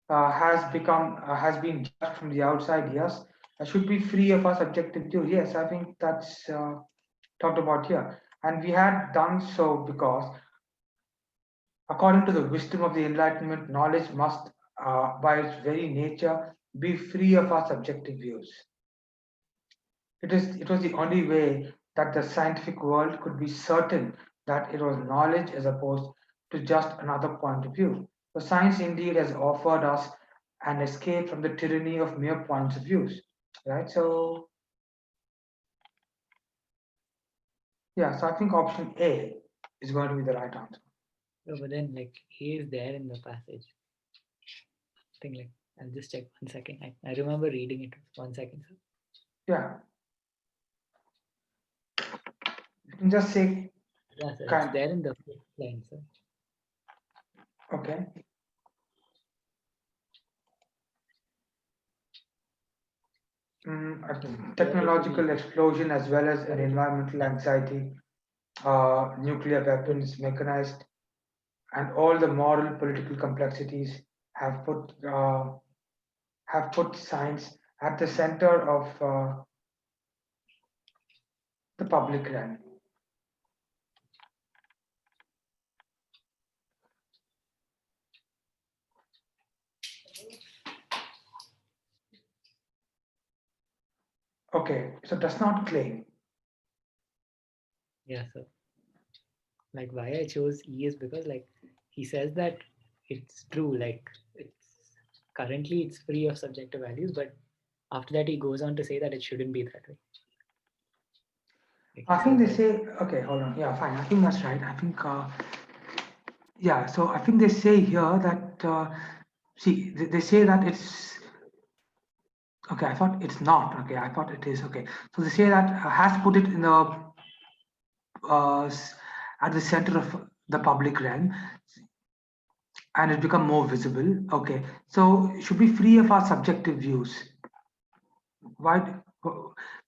Has been judged from the outside, yes. Should be free of our subjective view, yes. I think that's talked about here, and we had done so because, according to the wisdom of the Enlightenment, knowledge must, by its very nature, be free of our subjective views. It was the only way that the scientific world could be certain that it was knowledge as opposed to just another point of view. So science indeed has offered us an escape from the tyranny of mere points of views. Right? So yeah, so I think option A is going to be the right answer. No, but then like A is there in the passage. I think like I'll just check 1 second. I remember reading it. 1 second, sir. Yeah. You can just say Yeah, sir. It's kind. there in the fifth line, sir. Okay. Technological explosion as well as an environmental anxiety, nuclear weapons, mechanized, and all the moral political complexities have put science at the center of the public realm. Okay, so does not claim. Yeah, sir. Like why I chose E is because like he says that it's true. Like it's currently it's free of subjective values, but after that he goes on to say that it shouldn't be that way. Like, I think they say, okay, hold on. Yeah, fine. I think that's right. I think, yeah, so I think they say here that, see, they say that it's, okay, I thought it's not. Okay, I thought it is. Okay. So they say that has put it in the, at the center of the public realm and it become more visible. Okay. So it should be free of our subjective views. Why?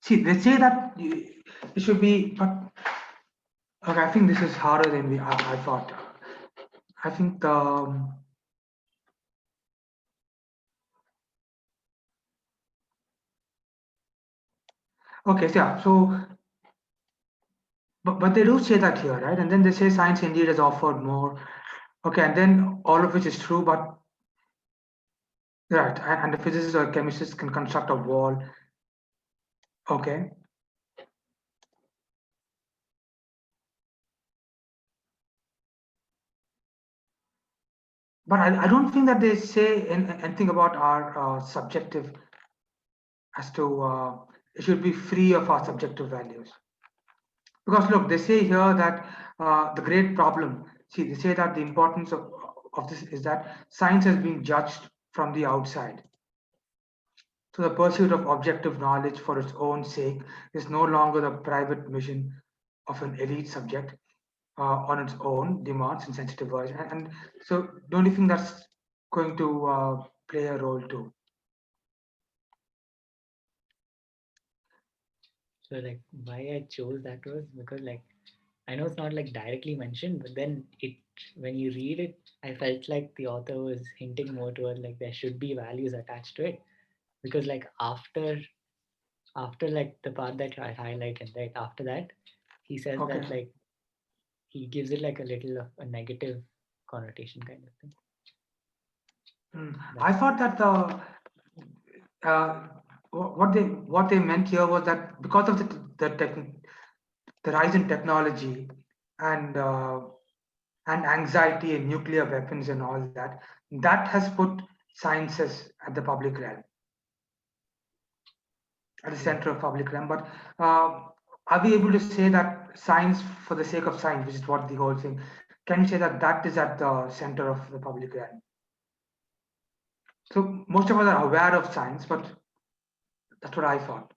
See, they say that it should be, but okay, I think this is harder than I thought. I think the okay, so yeah, so but they do say that here, right? And then they say science indeed has offered more. Okay, and then all of which is true, but right, and the physicists or chemists can construct a wall. Okay, but I don't think that they say anything about our subjective as to it should be free of our subjective values. Because look, they say here that the great problem, see, they say that the importance of this is that science has been judged from the outside. So the pursuit of objective knowledge for its own sake is no longer the private mission of an elite subject on its own demands and sensitive voice. And so don't you think that's going to play a role too? so like why I chose that was because like I know it's not like directly mentioned, but then it when you read it, I felt like the author was hinting more toward like there should be values attached to it. Because like after like the part that I highlighted, right after that, he says Okay. that like he gives it like a little of a negative connotation kind of thing. I thought that uh, what they meant here was that because of the rise in technology and anxiety and nuclear weapons and all that, that has put sciences at the public realm, at the center of public realm. But are we able to say that science for the sake of science, which is what the whole thing, can we say that that is at the center of the public realm? So most of us are aware of science, but that's what I thought.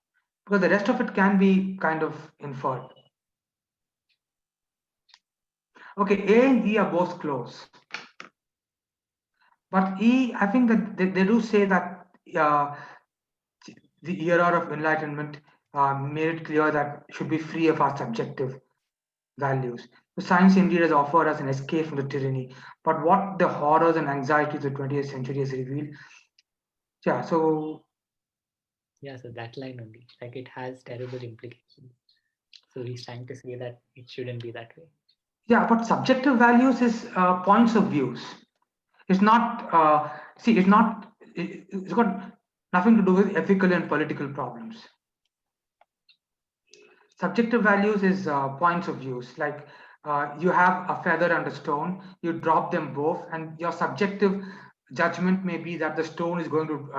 Because the rest of it can be kind of inferred. Okay, A and E are both close. But E, I think that they do say that the era of enlightenment made it clear that it should be free of our subjective values. The science indeed has offered us an escape from the tyranny, but what the horrors and anxieties of the 20th century has revealed. Yeah, so Yeah, so that line only, like it has terrible implications. So he's trying to say that it shouldn't be that way. yeah, but subjective values is points of views. It's not see, it's not. It's got nothing to do with ethical and political problems. Subjective values is points of views. Like you have a feather and a stone, you drop them both, and your subjective judgment may be that the stone is going to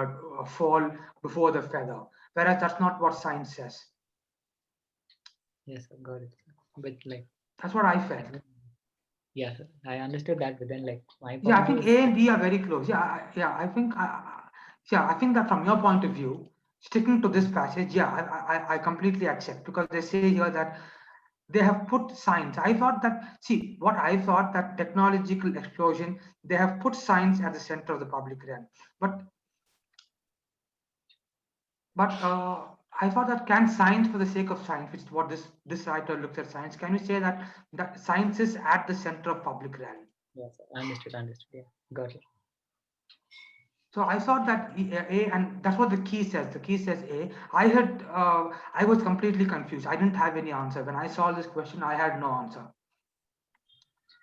fall before the feather, whereas that's not what science says. Yes, I got it. But like, That's what I felt. yeah, sir, I understood that. But then, like, my Yeah, I point think was, A and B are very close. Yeah, yeah, yeah, I think that from your point of view, sticking to this passage, yeah, I completely accept, because they say here that they have put science. I thought that, see, what I thought that technological explosion, they have put science at the center of the public realm. But I thought that, can science for the sake of science, which is what this writer looks at science, can we say that science is at the center of public realm? yes, understood. Yeah, got it. So I thought that A, and that's what the key says. The key says A. I was completely confused. I didn't have any answer. When I saw this question, I had no answer.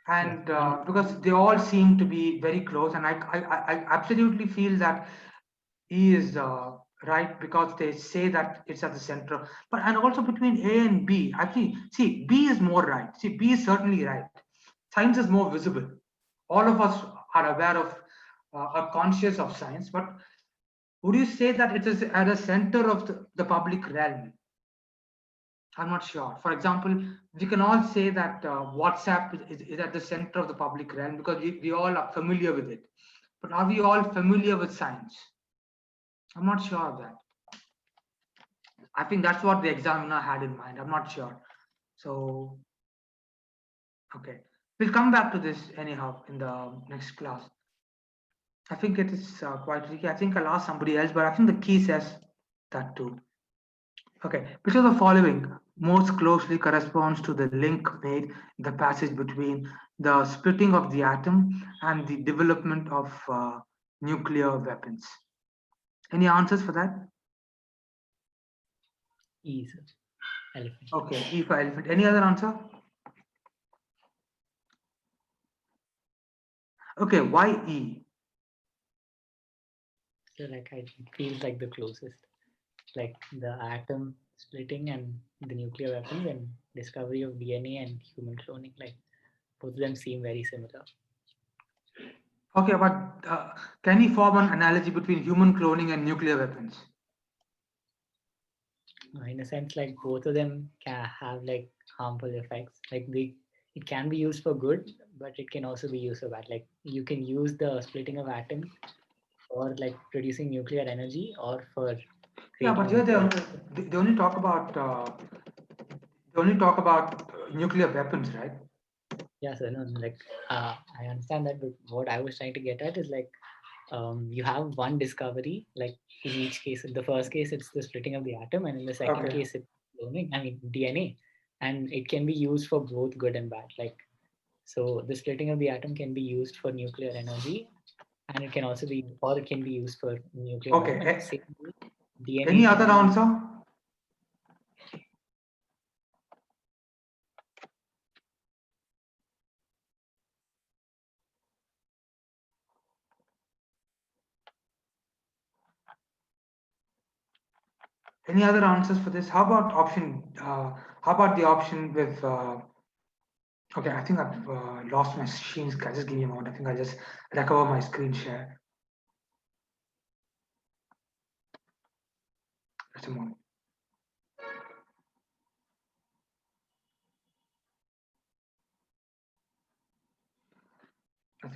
Yeah, And because they all seem to be very close, and I absolutely feel that E is right, because they say that it's at the center. But and also between A and B, actually, see, B is more right. See, B is certainly right. Science is more visible. All of us are aware of, are conscious of science, but would you say that it is at the center of the public realm? I'm not sure. For example, we can all say that WhatsApp is at the center of the public realm because we all are familiar with it. But are we all familiar with science? I'm not sure of that. I think that's what the examiner had in mind. I'm not sure. So, okay. We'll come back to this anyhow in the next class. I think it is quite tricky. I think I'll ask somebody else, but I think the key says that too. Okay, which of the following most closely corresponds to the link made in the passage between the splitting of the atom and the development of nuclear weapons? Any answers for that? E, sir, elephant. Okay, E for elephant. Any other answer? Okay, why E? So like, it feels like the closest, like the atom splitting and the nuclear weapons and discovery of DNA and human cloning. Like, both of them seem very similar. Okay, but can you form an analogy between human cloning and nuclear weapons? In a sense, like both of them can have like harmful effects. Like it can be used for good, but it can also be used for bad. Like you can use the splitting of atoms for like producing nuclear energy or for Yeah, creating but here nuclear. they only talk about nuclear weapons, right? Yeah, so no, like I understand that, but what I was trying to get at is like you have one discovery, like in each case. In the first case, it's the splitting of the atom, and in the second Okay. case, it's cloning. I mean DNA, and it can be used for both good and bad. Like so, the splitting of the atom can be used for nuclear energy, and it can also be, or it can be used for nuclear Okay. bomb. And same way, Any DNA other can be used. answer? Any other answers for this? How about option? How about the option with? Okay, I think I've lost my screen. Just give me a moment. I think I'll just recover my screen share. Just a moment.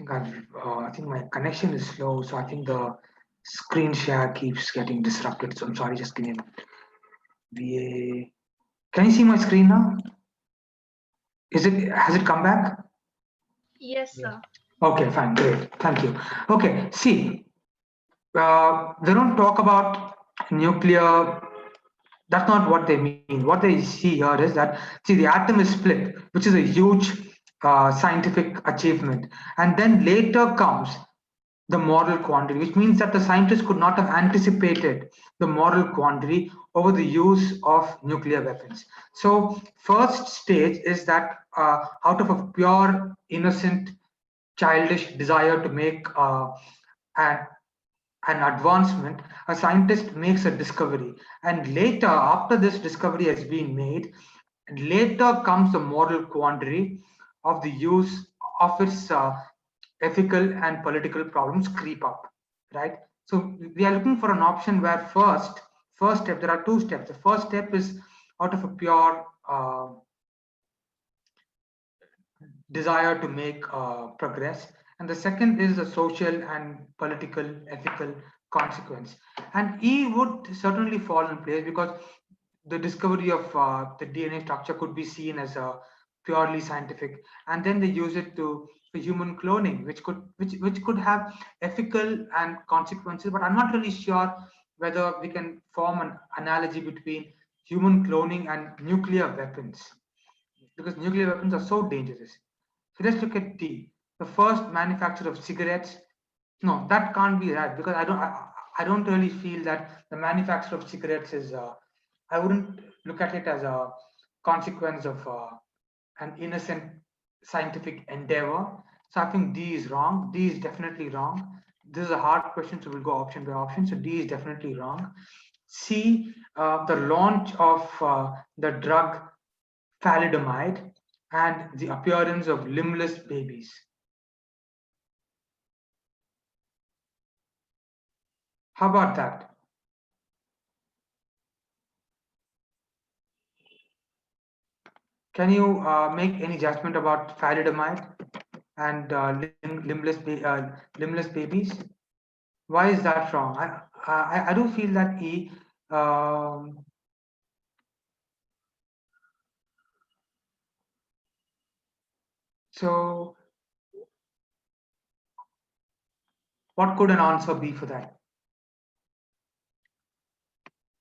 I think my connection is slow, so I think the screen share keeps getting disrupted. So I'm sorry, just give me a minute. VA. Can you see my screen now? Has it come back? Yes, Yes. sir. Okay, fine, great. Thank you. Okay, see, they don't talk about nuclear. That's not what they mean. What they see here is that, see, the atom is split, which is a huge scientific achievement. And then later comes the moral quandary, which means that the scientists could not have anticipated the moral quandary over the use of nuclear weapons. So, first stage is that out of a pure, innocent, childish desire to make an an advancement, a scientist makes a discovery. And later, after this discovery has been made, later comes the moral quandary of the use of its ethical and political problems creep up, right? So we are looking for an option where first step, there are two steps. The first step is out of a pure desire to make progress, and the second is the social and political ethical consequence. And E would certainly fall in place because the discovery of the DNA structure could be seen as a purely scientific, and then they use it to for human cloning, which could have ethical and consequences. But I'm not really sure whether we can form an analogy between human cloning and nuclear weapons, because nuclear weapons are so dangerous. So let's look at D. The first manufacturer of cigarettes. No, that can't be right, because I don't really feel that the manufacture of cigarettes is. I wouldn't look at it as a consequence of an innocent scientific endeavor. So I think D is wrong. D is definitely wrong. This is a hard question, so we'll go option by option. So D is definitely wrong. C, the launch of the drug thalidomide and the appearance of limbless babies. How about that? Can you make any judgment about thalidomide and limbless babies? Why is that wrong? I do feel that um, so what could an answer be for that?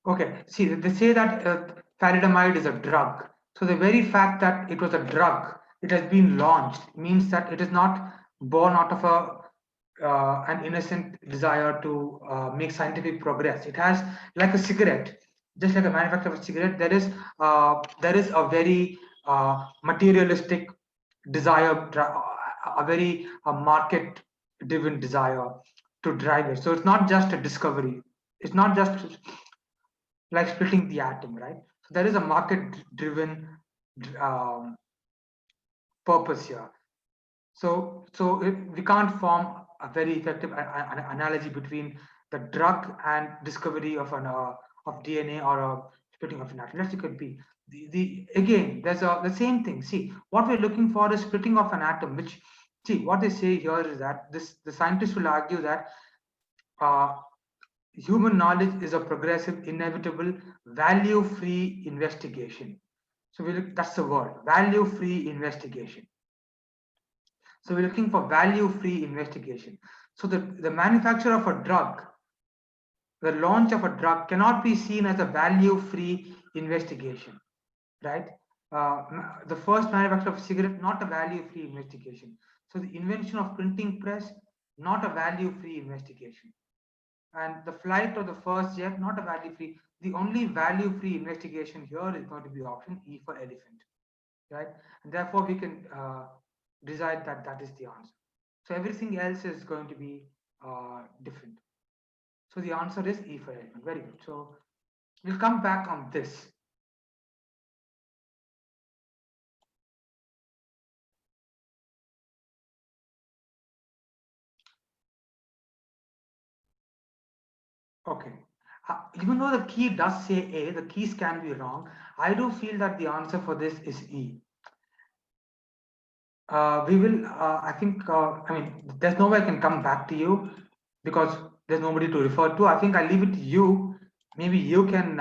Okay, see, they say that thalidomide is a drug. So the very fact that it was a drug, it has been launched, means that it is not born out of an innocent desire to make scientific progress. It has, like a cigarette, just like a manufacturer of a cigarette, there is a very materialistic desire, a very market-driven desire to drive it. So it's not just a discovery. It's not just like splitting the atom, right? So there is a market-driven um, purpose here. So we can't form a very effective analogy between the drug and discovery of an of DNA or a splitting of an atom. Let's look at B. The again, there's the same thing. See, what we're looking for is splitting of an atom. Which, see, what they say here is that the scientists will argue that uh, human knowledge is a progressive, inevitable, value-free investigation. So that's the word, value-free investigation. So we're looking for value-free investigation. So the manufacture of a drug, the launch of a drug cannot be seen as a value-free investigation, right? The first manufacture of a cigarette, not a value-free investigation. So the invention of printing press, not a value-free investigation. And the flight of the first jet, not a value-free. The only value-free investigation here is going to be option E for elephant, right? And therefore, we can decide that that is the answer. So everything else is going to be different. So the answer is E for elephant. Very good. So we'll come back on this. Okay. Even though the key does say A, the keys can be wrong. I do feel that the answer for this is E. We will, I think, I mean, there's no way I can come back to you because there's nobody to refer to. I think I leave it to you. Maybe you can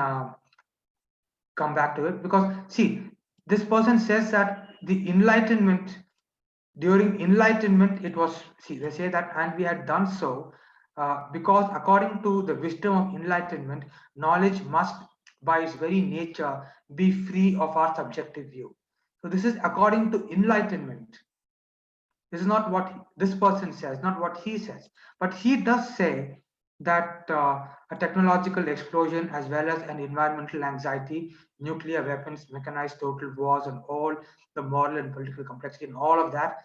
come back to it because, see, this person says that the enlightenment, during enlightenment, it was, see, they say that, and we had done so because according to the wisdom of enlightenment, knowledge must, by its very nature, be free of our subjective view. So, this is according to enlightenment. This is not what this person says, not what he says, but he does say that a technological explosion as well as an environmental anxiety, nuclear weapons, mechanized total wars, and all the moral and political complexity and all of that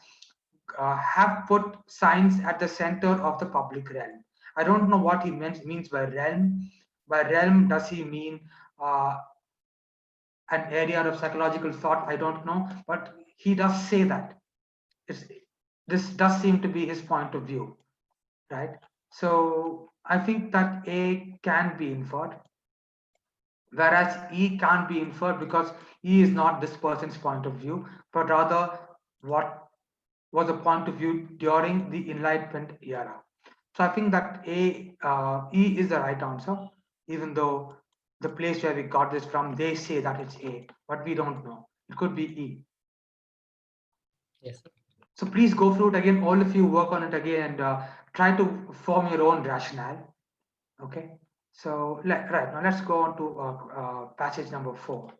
have put science at the center of the public realm. I don't know what he means by realm. By realm, does he mean uh, an area of psychological thought? I don't know, but he does say that. It's, this does seem to be his point of view, right? So I think that A can be inferred, whereas E can't be inferred because E is not this person's point of view, but rather what was a point of view during the Enlightenment era. So I think that E is the right answer, even though the place where we got this from, they say that it's A, but we don't know. It could be E. Yes. So please go through it again. All of you work on it again and try to form your own rationale. Okay. So right now let's go on to passage number 4.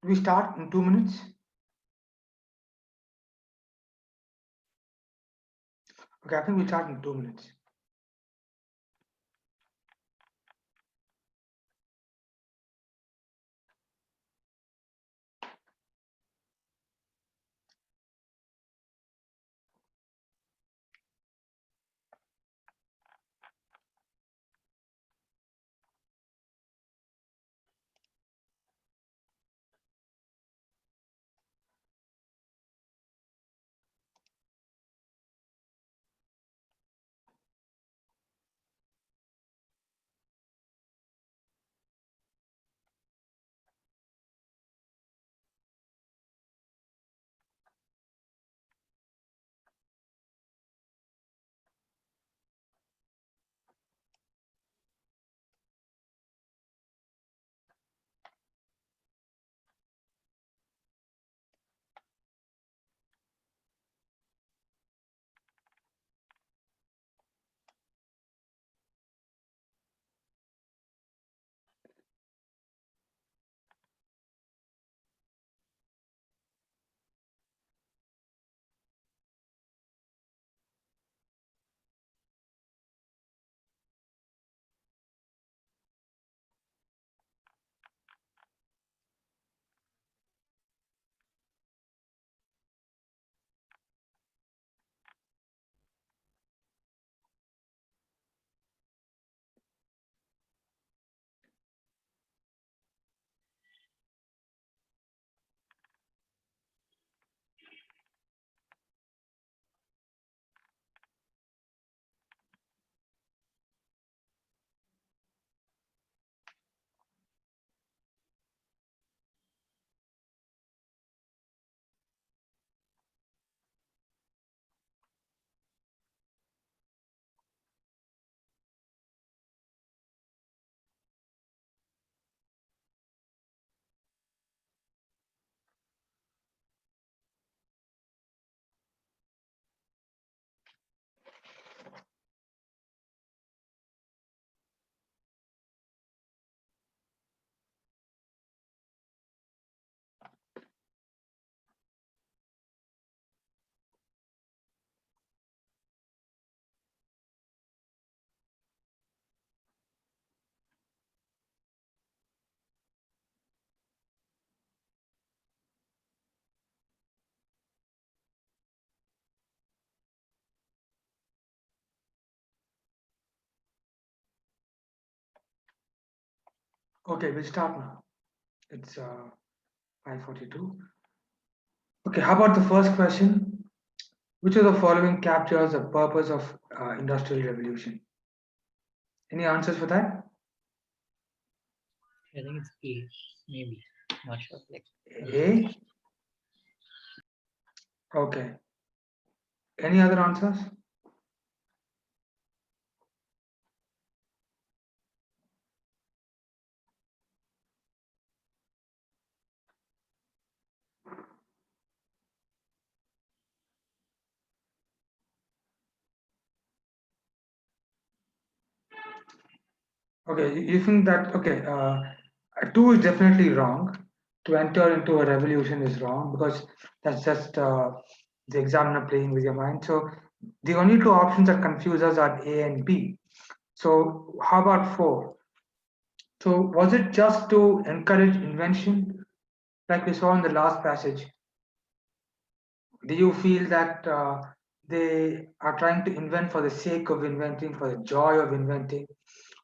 we start in 2 minutes? Okay, I think we start in 2 minutes. Okay, we'll start now. It's 5:42. Okay, how about the first question? Which of the following captures the purpose of industrial revolution? Any answers for that? I think it's A, maybe. Not sure. Like A. Okay. Any other answers? Okay, you think that, okay, two is definitely wrong. To enter into a revolution is wrong because that's just the examiner playing with your mind. So the only two options that confuse us are A and B. So how about four? So was it just to encourage invention, like we saw in the last passage? Do you feel that they are trying to invent for the sake of inventing, for the joy of inventing,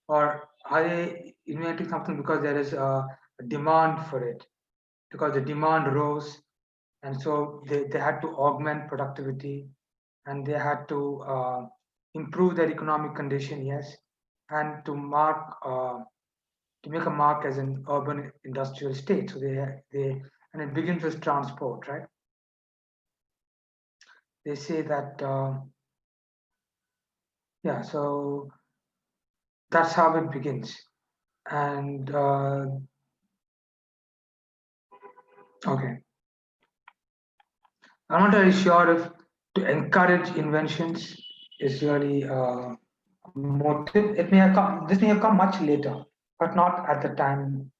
or are they inventing something because there is a demand for it? Because the demand rose, and so they had to augment productivity, and they had to improve their economic condition, yes, and to make a mark as an urban industrial state. So they and it begins with transport, right? They say that yeah, so that's how it begins. And okay, I'm not really sure if to encourage inventions is really motive. It may have come. This may have come much later, but not at the time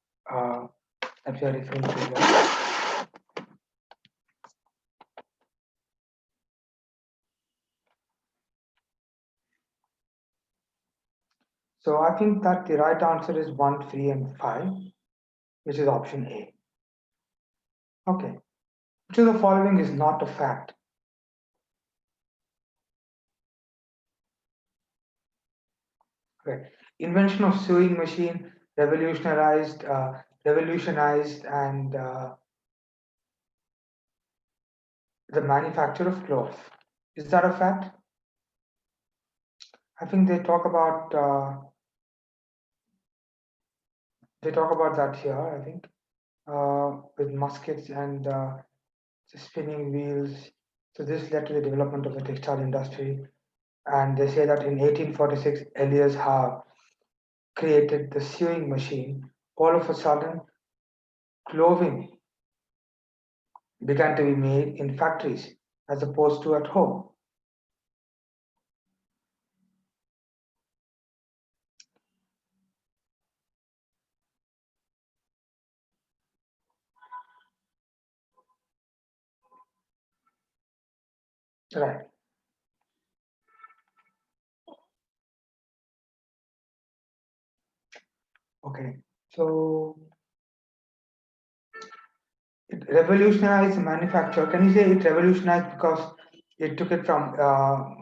that we are referring to here. So I think that the right answer is 1, 3, and 5, which is option A. Okay. Which of the following is not a fact? Correct. Invention of sewing machine revolutionized, and the manufacture of cloth. Is that a fact? I think they talk about that here. I think with muskets and spinning wheels. So this led to the development of the textile industry. And they say that in 1846, Elias Howe created the sewing machine. All of a sudden, clothing began to be made in factories as opposed to at home. Right. Okay. So it revolutionized manufacture. Can you say it revolutionized because it took it from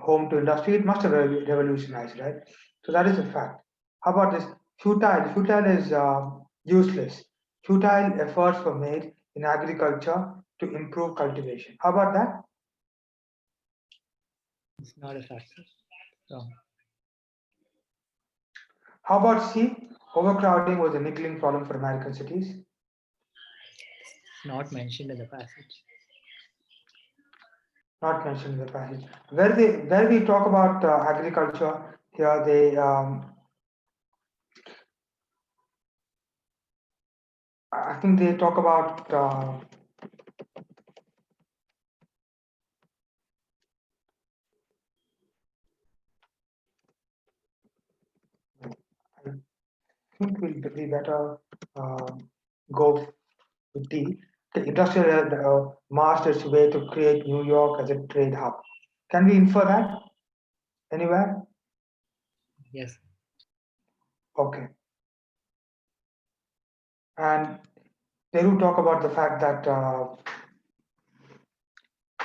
home to industry? It must have revolutionized, right? So that is a fact. How about this? Futile. Futile is useless. Futile efforts were made in agriculture to improve cultivation. How about that? It's not a factor. Wrong. How about C? Overcrowding was a niggling problem for American cities. It's not mentioned in the passage. Not mentioned in the passage. Where we talk about agriculture, here they I think they talk about I think we'll be better go with D. The industrial marched its way to create New York as a trade hub. Can we infer that anywhere? Yes. Okay. And they do talk about the fact that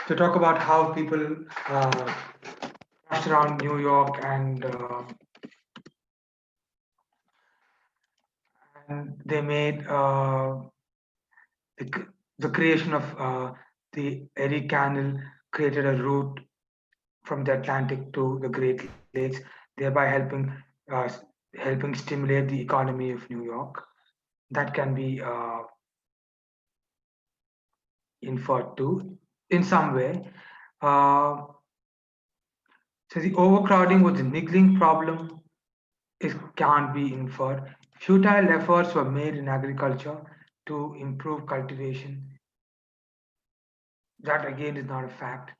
to talk about how people rushed around New York and they made the creation of the Erie Canal created a route from the Atlantic to the Great Lakes, thereby uh, helping stimulate the economy of New York. That can be inferred to in some way. So the overcrowding was a niggling problem. It can't be inferred. Futile efforts were made in agriculture to improve cultivation. That again is not a fact.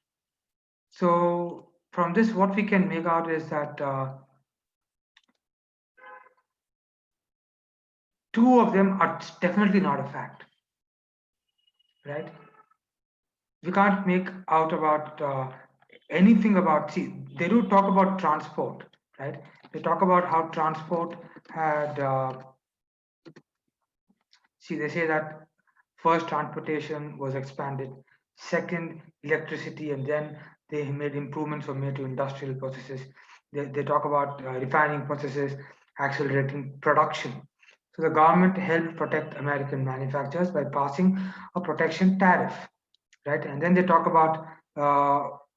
So from this, what we can make out is that two of them are definitely not a fact, right? We can't make out about anything about, see, they do talk about transport, right? They talk about how transport had, see, they say that first transportation was expanded, second electricity, and then they made improvements were made to industrial processes. They talk about refining processes, accelerating production. So the government helped protect American manufacturers by passing a protection tariff, right? And then they talk about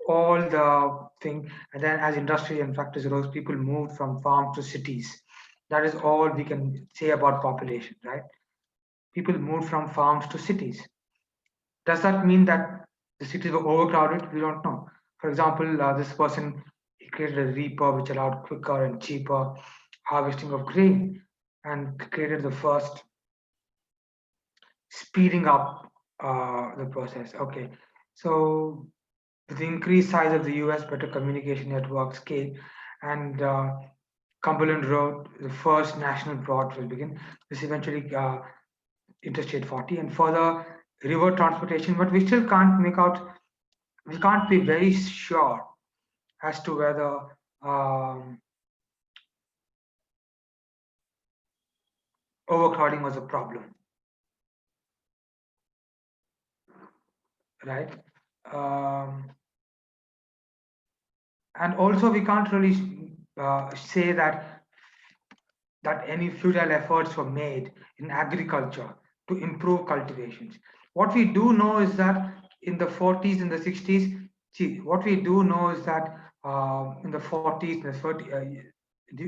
all the thing, and then as industry and factories rose, people moved from farms to cities. That is all we can say about population, right? People moved from farms to cities. Does that mean that the cities were overcrowded? We don't know. For example, this person he created a reaper which allowed quicker and cheaper harvesting of grain and created the first speeding up the process. Okay, so with the increased size of the US, better communication network scale, and Cumberland Road, the first national broad will begin. This eventually Interstate 40, and further river transportation, but we still can't make out, we can't be very sure as to whether overcrowding was a problem, right? And also we can't really say that any futile efforts were made in agriculture to improve cultivations. What we do know is that in the 40s and the 60s, see, what we do know is that in the 40s, the 30,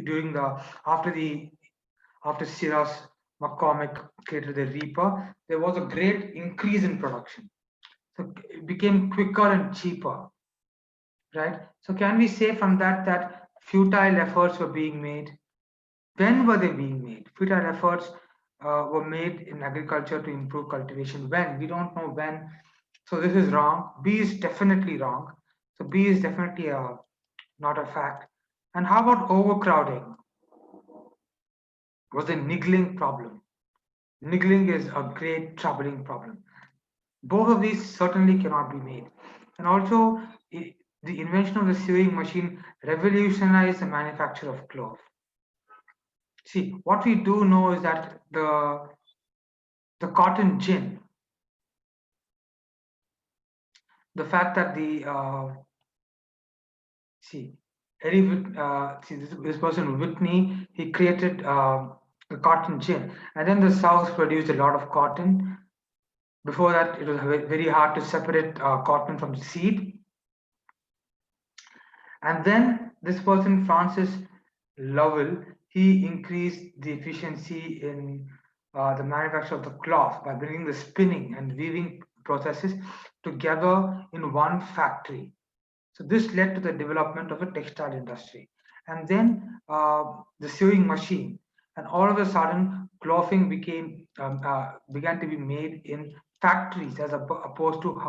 during the after Cyrus McCormick created the Reaper, there was a great increase in production. So it became quicker and cheaper, right? So can we say from that futile efforts were being made? When were they being made? Futile efforts were made in agriculture to improve cultivation. When? We don't know when. So this is wrong. B is definitely wrong. So B is definitely not a fact. And how about overcrowding? Was a niggling problem. Niggling is a great troubling problem. Both of these certainly cannot be made. And also, the invention of the sewing machine revolutionized the manufacture of cloth. See, what we do know is that the cotton gin, the fact that the see, this person Whitney, he created the cotton gin, and then the South produced a lot of cotton. Before that, it was very hard to separate cotton from the seed. And then this person, Francis Lowell, he increased the efficiency in the manufacture of the cloth by bringing the spinning and weaving processes together in one factory. So this led to the development of the textile industry. And then the sewing machine. And all of a sudden, clothing began to be made in factories as opposed to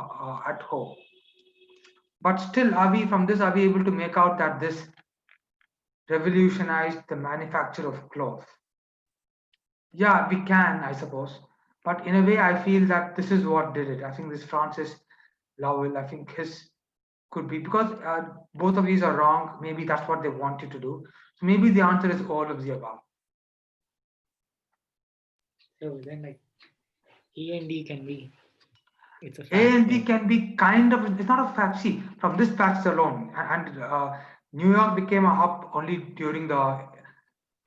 at home. But still, are we able to make out that this revolutionized the manufacture of cloth? Yeah, we can, I suppose. But in a way, I feel that this is what did it. I think this Francis Lowell, I think his could be, because both of these are wrong. Maybe that's what they want you to do. So maybe the answer is all of the above. So then, like, A and D can be, it's a fact. A and B can be kind of, it's not a fact. See, from this fact alone, and New York became a hub only during the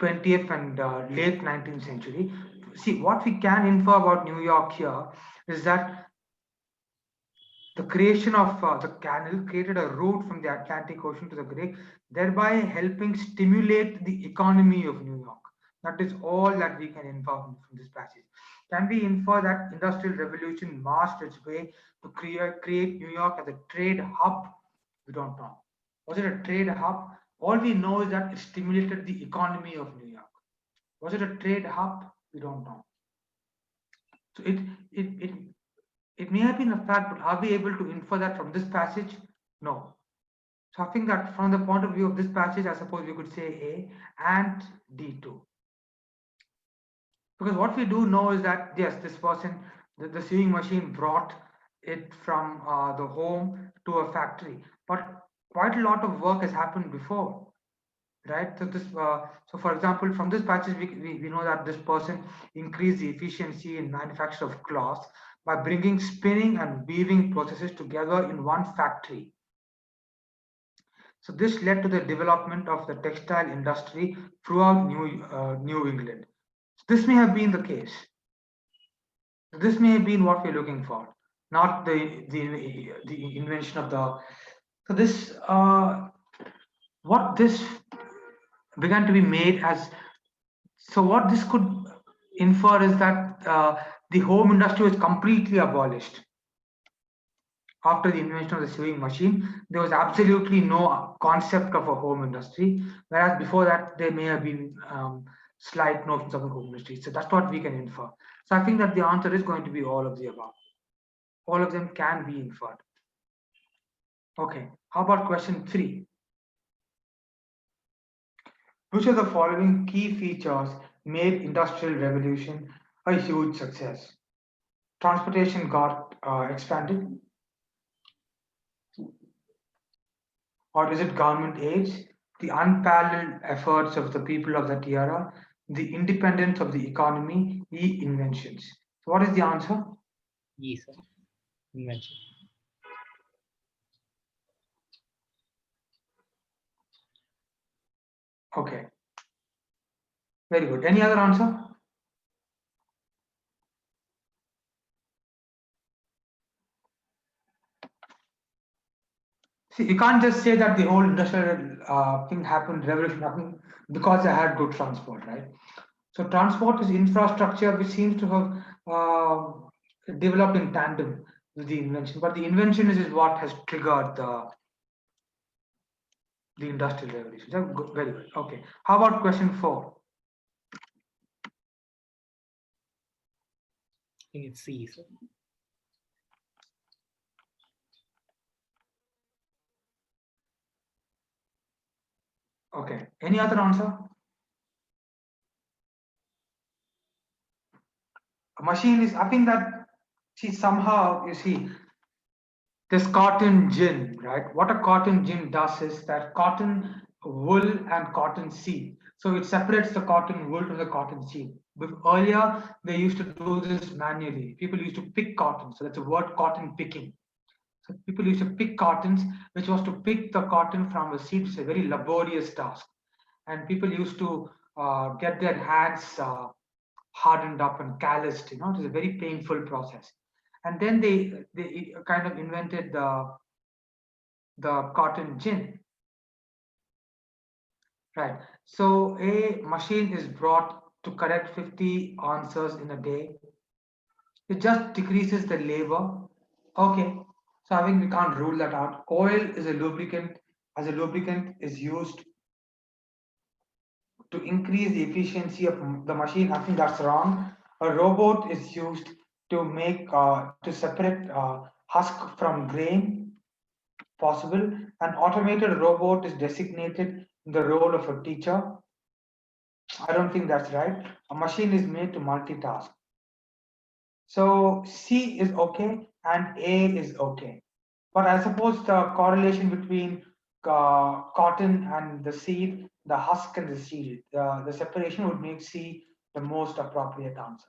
20th and late 19th century. See, what we can infer about New York here is that the creation of the canal created a route from the Atlantic Ocean to the Great, thereby helping stimulate the economy of New York. That is all that we can infer from this passage. Can we infer that Industrial Revolution marched its way to create New York as a trade hub? We don't know. Was it a trade hub? All we know is that it stimulated the economy of New York. Was it a trade hub? We don't know. So it may have been a fact, but are we able to infer that from this passage? No. So I think that from the point of view of this passage, I suppose we could say A and D too. Because what we do know is that, yes, this person, the sewing machine brought it from the home to a factory, but quite a lot of work has happened before, right? So this, so for example, from this passage, we know that this person increased the efficiency in manufacture of cloth by bringing spinning and weaving processes together in one factory. So this led to the development of the textile industry throughout New England. So this may have been the case. This may have been what we're looking for, not the invention of the. So this what this began to be made as. So what this could infer is that the home industry was completely abolished after the invention of the sewing machine. There was absolutely no concept of a home industry, whereas before that there may have been slight notions of a home industry. So that's what we can infer. So I think that the answer is going to be all of the above. All of them can be inferred. Okay, how about question 3? Which of the following key features made industrial revolution A huge success. Transportation got expanded, or is it government aids? The unparalleled efforts of the people of that era, the independence of the economy, e-inventions. So what is the answer? E, sir. Invention. Okay, very good. Any other answer? See, you can't just say that the whole industrial thing happened, revolution happened because they had good transport, right? So transport is infrastructure which seems to have developed in tandem with the invention, but the invention is what has triggered the industrial revolution. So, very good. Okay. How about question 4? I think it's C, sir. Okay. Any other answer? A machine is, I think that, see, somehow, you see, this cotton gin, right? What a cotton gin does is that cotton wool and cotton seed. So it separates the cotton wool from the cotton seed. But earlier, they used to do this manually. People used to pick cotton. So that's a word, cotton picking. So people used to pick cottons, which was to pick the cotton from the seed. It's a very laborious task. And people used to get their hands hardened up and calloused. You know, it was a very painful process. And then they kind of invented the cotton gin, right? So a machine is brought to correct 50 answers in a day. It just decreases the labor. Okay, so I think we can't rule that out. Oil is a lubricant. As a lubricant is used to increase the efficiency of the machine. I think that's wrong. A robot is used to make to separate husk from grain. Possible. An automated robot is designated in the role of a teacher. I don't think that's right. A machine is made to multitask. So C is okay and A is okay. But I suppose the correlation between cotton and the seed, the husk and the seed, the separation would make C the most appropriate answer.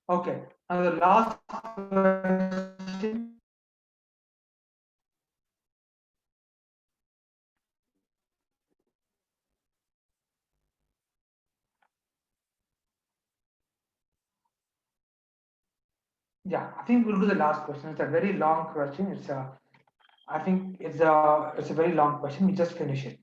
Okay, now the last question. Yeah, I think we'll do the last question. It's a very long question. I think it's a very long question. We just finish it.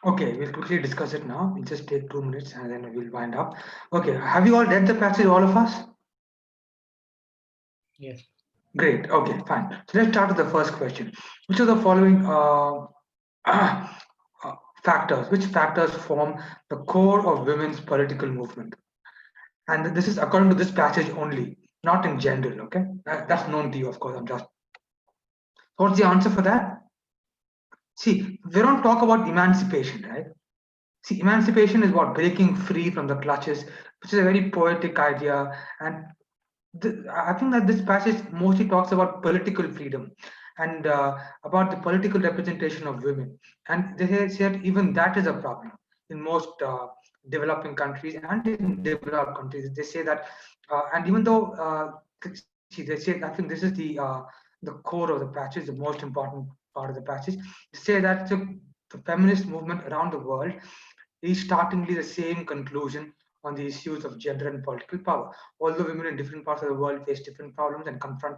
Okay, we'll quickly discuss it now. We'll just take 2 minutes and then we'll wind up. Okay, have you all read the passage, all of us? Yes. Great. Okay, fine. So let's start with the first question. Which of the following factors, which factors form the core of women's political movement? And this is according to this passage only, not in general. Okay, that's known to you, of course. I'm just. What's the answer for that? See, we don't talk about emancipation, right? See, emancipation is about breaking free from the clutches, which is a very poetic idea. And I think that this passage mostly talks about political freedom and about the political representation of women. And they say that even that is a problem in most developing countries and in developed countries. They say that, and even though see, they say, I think this is the core of the passage, the most important part of the passage. They say that the feminist movement around the world is startlingly the same conclusion on the issues of gender and political power. Although women in different parts of the world face different problems and confront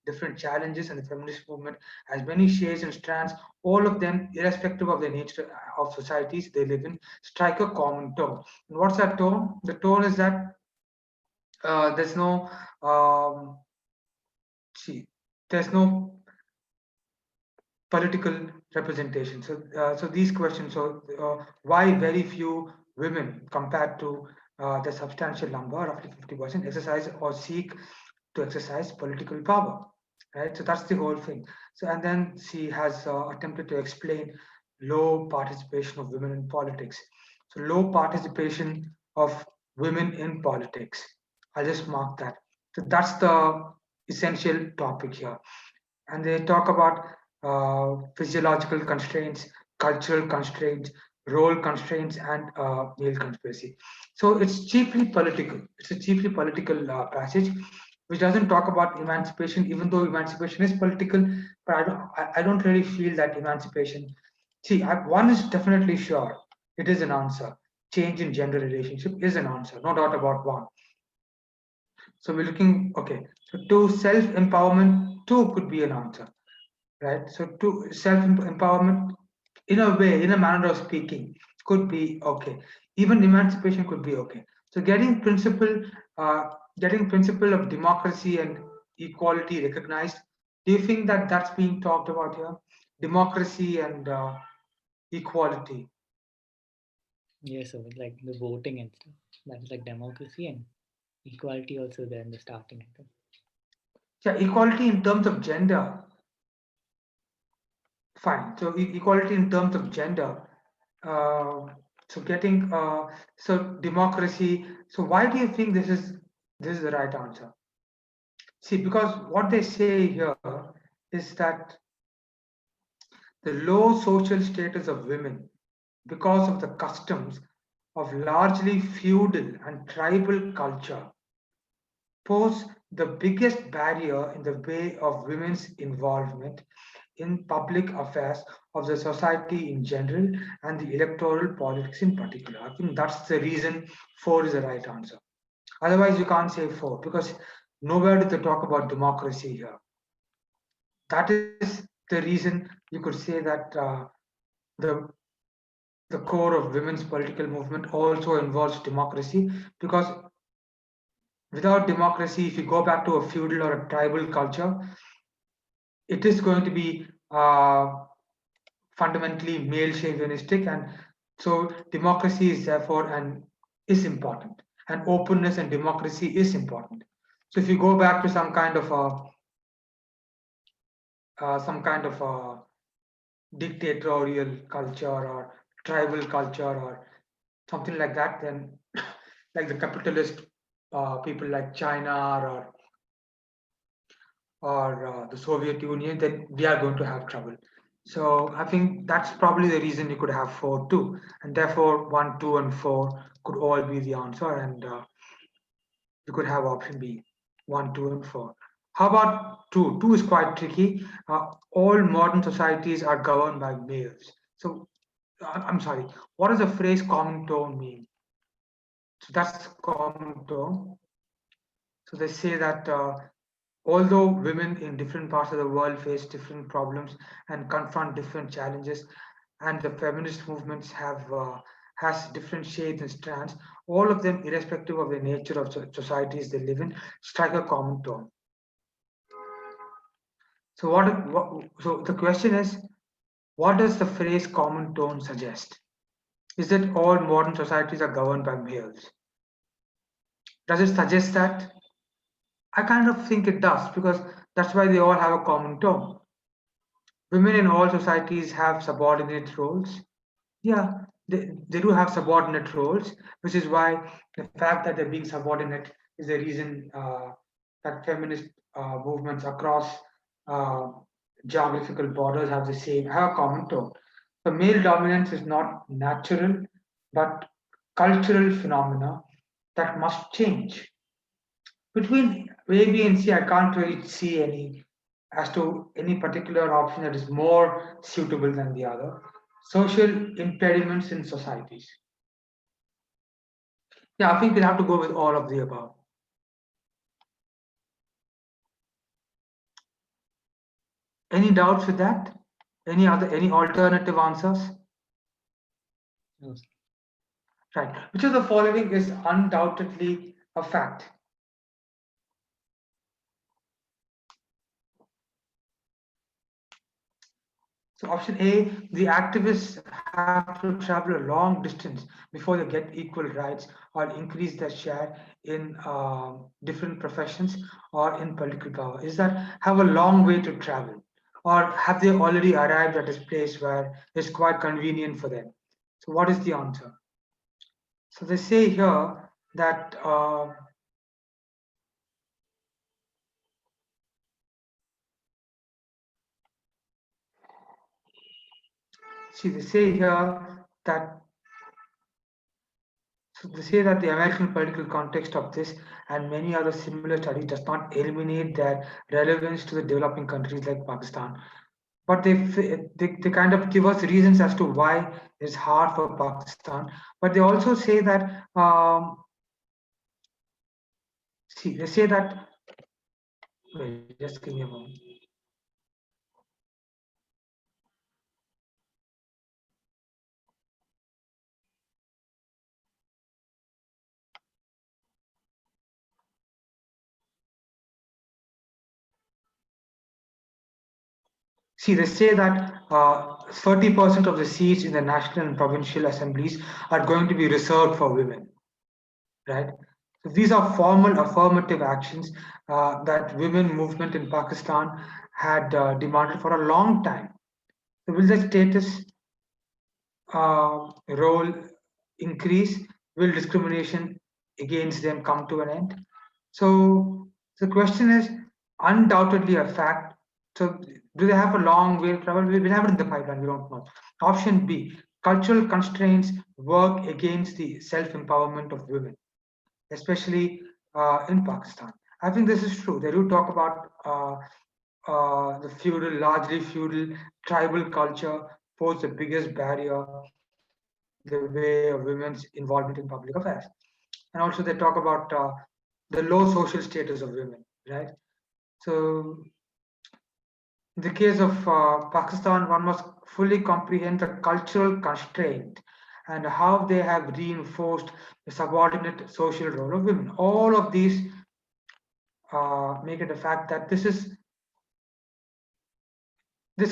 different challenges, and the feminist movement has many shades and strands, all of them, irrespective of the nature of societies they live in, strike a common tone. And what's that tone? The tone is that there's no um, see, there's no political representation. So these questions. Why very few women, compared to the substantial number, roughly 50%, exercise or seek to exercise political power, right? So that's the whole thing. So and then she has attempted to explain low participation of women in politics. So low participation of women in politics. I'll just mark that. So that's the essential topic here, and they talk about physiological constraints, cultural constraints, role constraints, and male conspiracy. So it's chiefly political. It's a chiefly political passage, which doesn't talk about emancipation, even though emancipation is political. But I don't really feel that emancipation. See, one is definitely sure. It is an answer. Change in gender relationship is an answer, no doubt about one. So we're looking, okay. So to self empowerment, too could be an answer, right? So to self empowerment, in a way, in a manner of speaking, could be okay. Even emancipation could be okay. So uh, getting principle of democracy and equality recognized. Do you think that that's being talked about here? Democracy and equality. Yes, so like the voting and stuff. That's like democracy and equality also there in the starting, I think. Yeah, equality in terms of gender. Fine. So equality in terms of gender. Uh, so getting so democracy. So why do you think this is the right answer? See, because what they say here is that the low social status of women, because of the customs of largely feudal and tribal culture, pose the biggest barrier in the way of women's involvement in public affairs of the society in general and the electoral politics in particular. I think that's the reason 4 is the right answer. Otherwise, you can't say 4 because nowhere do they talk about democracy here. That is the reason you could say that the the core of women's political movement also involves democracy, because without democracy, if you go back to a feudal or a tribal culture, it is going to be fundamentally male chauvinistic, and so democracy is therefore and is important, and openness and democracy is important. So if you go back to some kind of a dictatorial culture or tribal culture or something like that, then like the capitalist people like China or the Soviet Union, then we are going to have trouble. So I think that's probably the reason you could have 4 too, and therefore 1, 2, and 4 could all be the answer, and you could have option B, 1, 2, and 4. How about 2? 2 is quite tricky. All modern societies are governed by males. So I'm sorry. What does the phrase common tone mean? So that's common tone. So they say that although women in different parts of the world face different problems and confront different challenges, and the feminist movements has different shades and strands. All of them, irrespective of the nature of societies they live in, strike a common tone. So so the question is, what does the phrase common tone suggest? Is it all modern societies are governed by males? Does it suggest that? I kind of think it does, because that's why they all have a common tone. Women in all societies have subordinate roles. Yeah, they do have subordinate roles, which is why the fact that they're being subordinate is the reason that feminist movements across uh, geographical borders have a common tone. So male dominance is not natural, but cultural phenomena that must change. Between A, B, and C, I can't really see any as to any particular option that is more suitable than the other. Social impediments in societies. Yeah, I think we'll have to go with all of the above. Any doubts with that? Any alternative answers? No. Right. Which of the following is undoubtedly a fact? So option A, the activists have to travel a long distance before they get equal rights or increase their share in different professions or in political power. Is that have a long way to travel? Or have they already arrived at this place where it's quite convenient for them? So what is the answer? So they say here that see they say here that so they say that the American political context of this and many other similar studies does not eliminate their relevance to the developing countries like Pakistan, but they kind of give us reasons as to why it's hard for Pakistan. But they also say that see they say that wait, just give me a moment. See, they say that 30% of the seats in the national and provincial assemblies are going to be reserved for women, right? So these are formal affirmative actions that women movement in Pakistan had demanded for a long time. So will the status role increase? Will discrimination against them come to an end? So the question is undoubtedly a fact. So do they have a long way to travel? We will have it in the pipeline. We don't know. Option B: cultural constraints work against the self-empowerment of women, especially in Pakistan. I think this is true. They do talk about the largely feudal, tribal culture pose the biggest barrier in the way of women's involvement in public affairs. And also they talk about the low social status of women, right? So in the case of Pakistan, one must fully comprehend the cultural constraint and how they have reinforced the subordinate social role of women. All of these make it a fact that this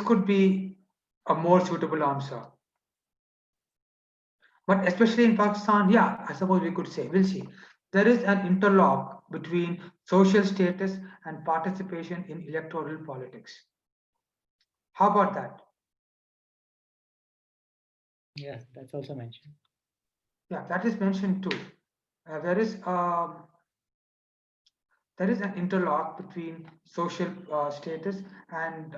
could be a more suitable answer. But especially in Pakistan, yeah, I suppose we could say, we'll see. There is an interlock between social status and participation in electoral politics. How about that? Yeah, that's also mentioned. Yeah, that is mentioned too. There is an interlock between social status and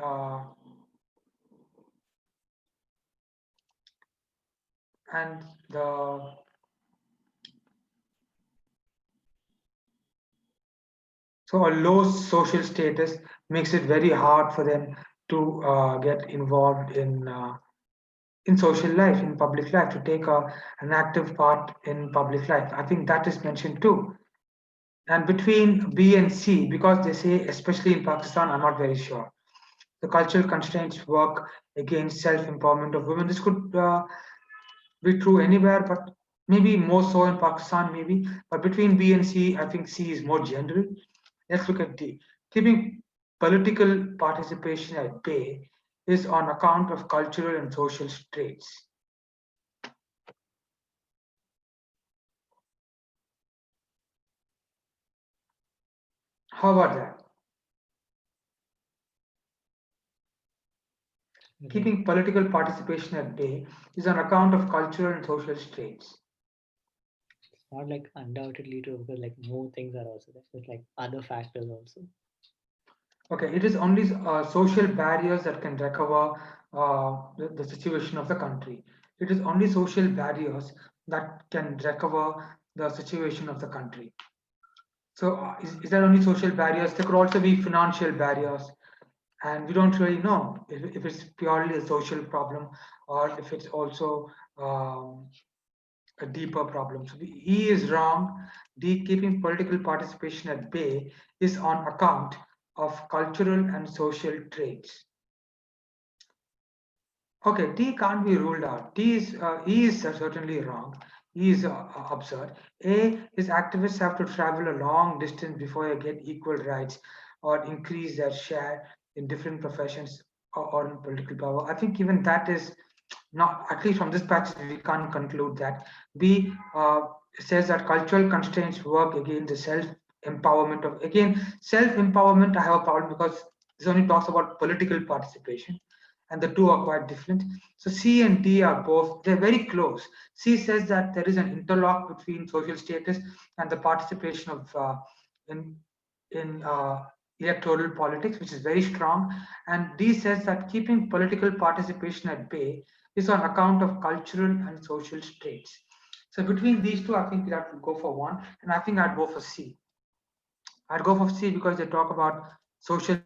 the so a low social status makes it very hard for them to get involved in social life, in public life, to take an active part in public life. I think that is mentioned too. And between B and C, because they say, especially in Pakistan, I'm not very sure. The cultural constraints work against self-empowerment of women. This could be true anywhere, but maybe more so in Pakistan, maybe. But between B and C, I think C is more general. Let's look at D. Keeping political participation at bay is on account of cultural and social traits. How about that? Keeping political participation at bay is on account of cultural and social traits. It's not like undoubtedly true because like more things are also there. There's like other factors also. Okay, it is only social barriers that can recover the situation of the country. It is only social barriers that can recover the situation of the country. So, is there only social barriers? There could also be financial barriers, and we don't really know if it's purely a social problem or if it's also a deeper problem. So, E is wrong. D, keeping political participation at bay, is on account of cultural and social traits. Okay, D can't be ruled out. E is certainly wrong. E is absurd. A is activists have to travel a long distance before they get equal rights or increase their share in different professions or in political power. I think even that is not, at least from this passage, we can't conclude that. B says that cultural constraints work against the self-empowerment of, again, self-empowerment, I have a problem because this only talks about political participation and the two are quite different. So C and D are both, they're very close. C says that there is an interlock between social status and the participation of in in electoral politics, which is very strong. And D says that keeping political participation at bay is on account of cultural and social traits. So between these two, I think we have to go for one, and I think I'd go for C. I'd go for C because they talk about social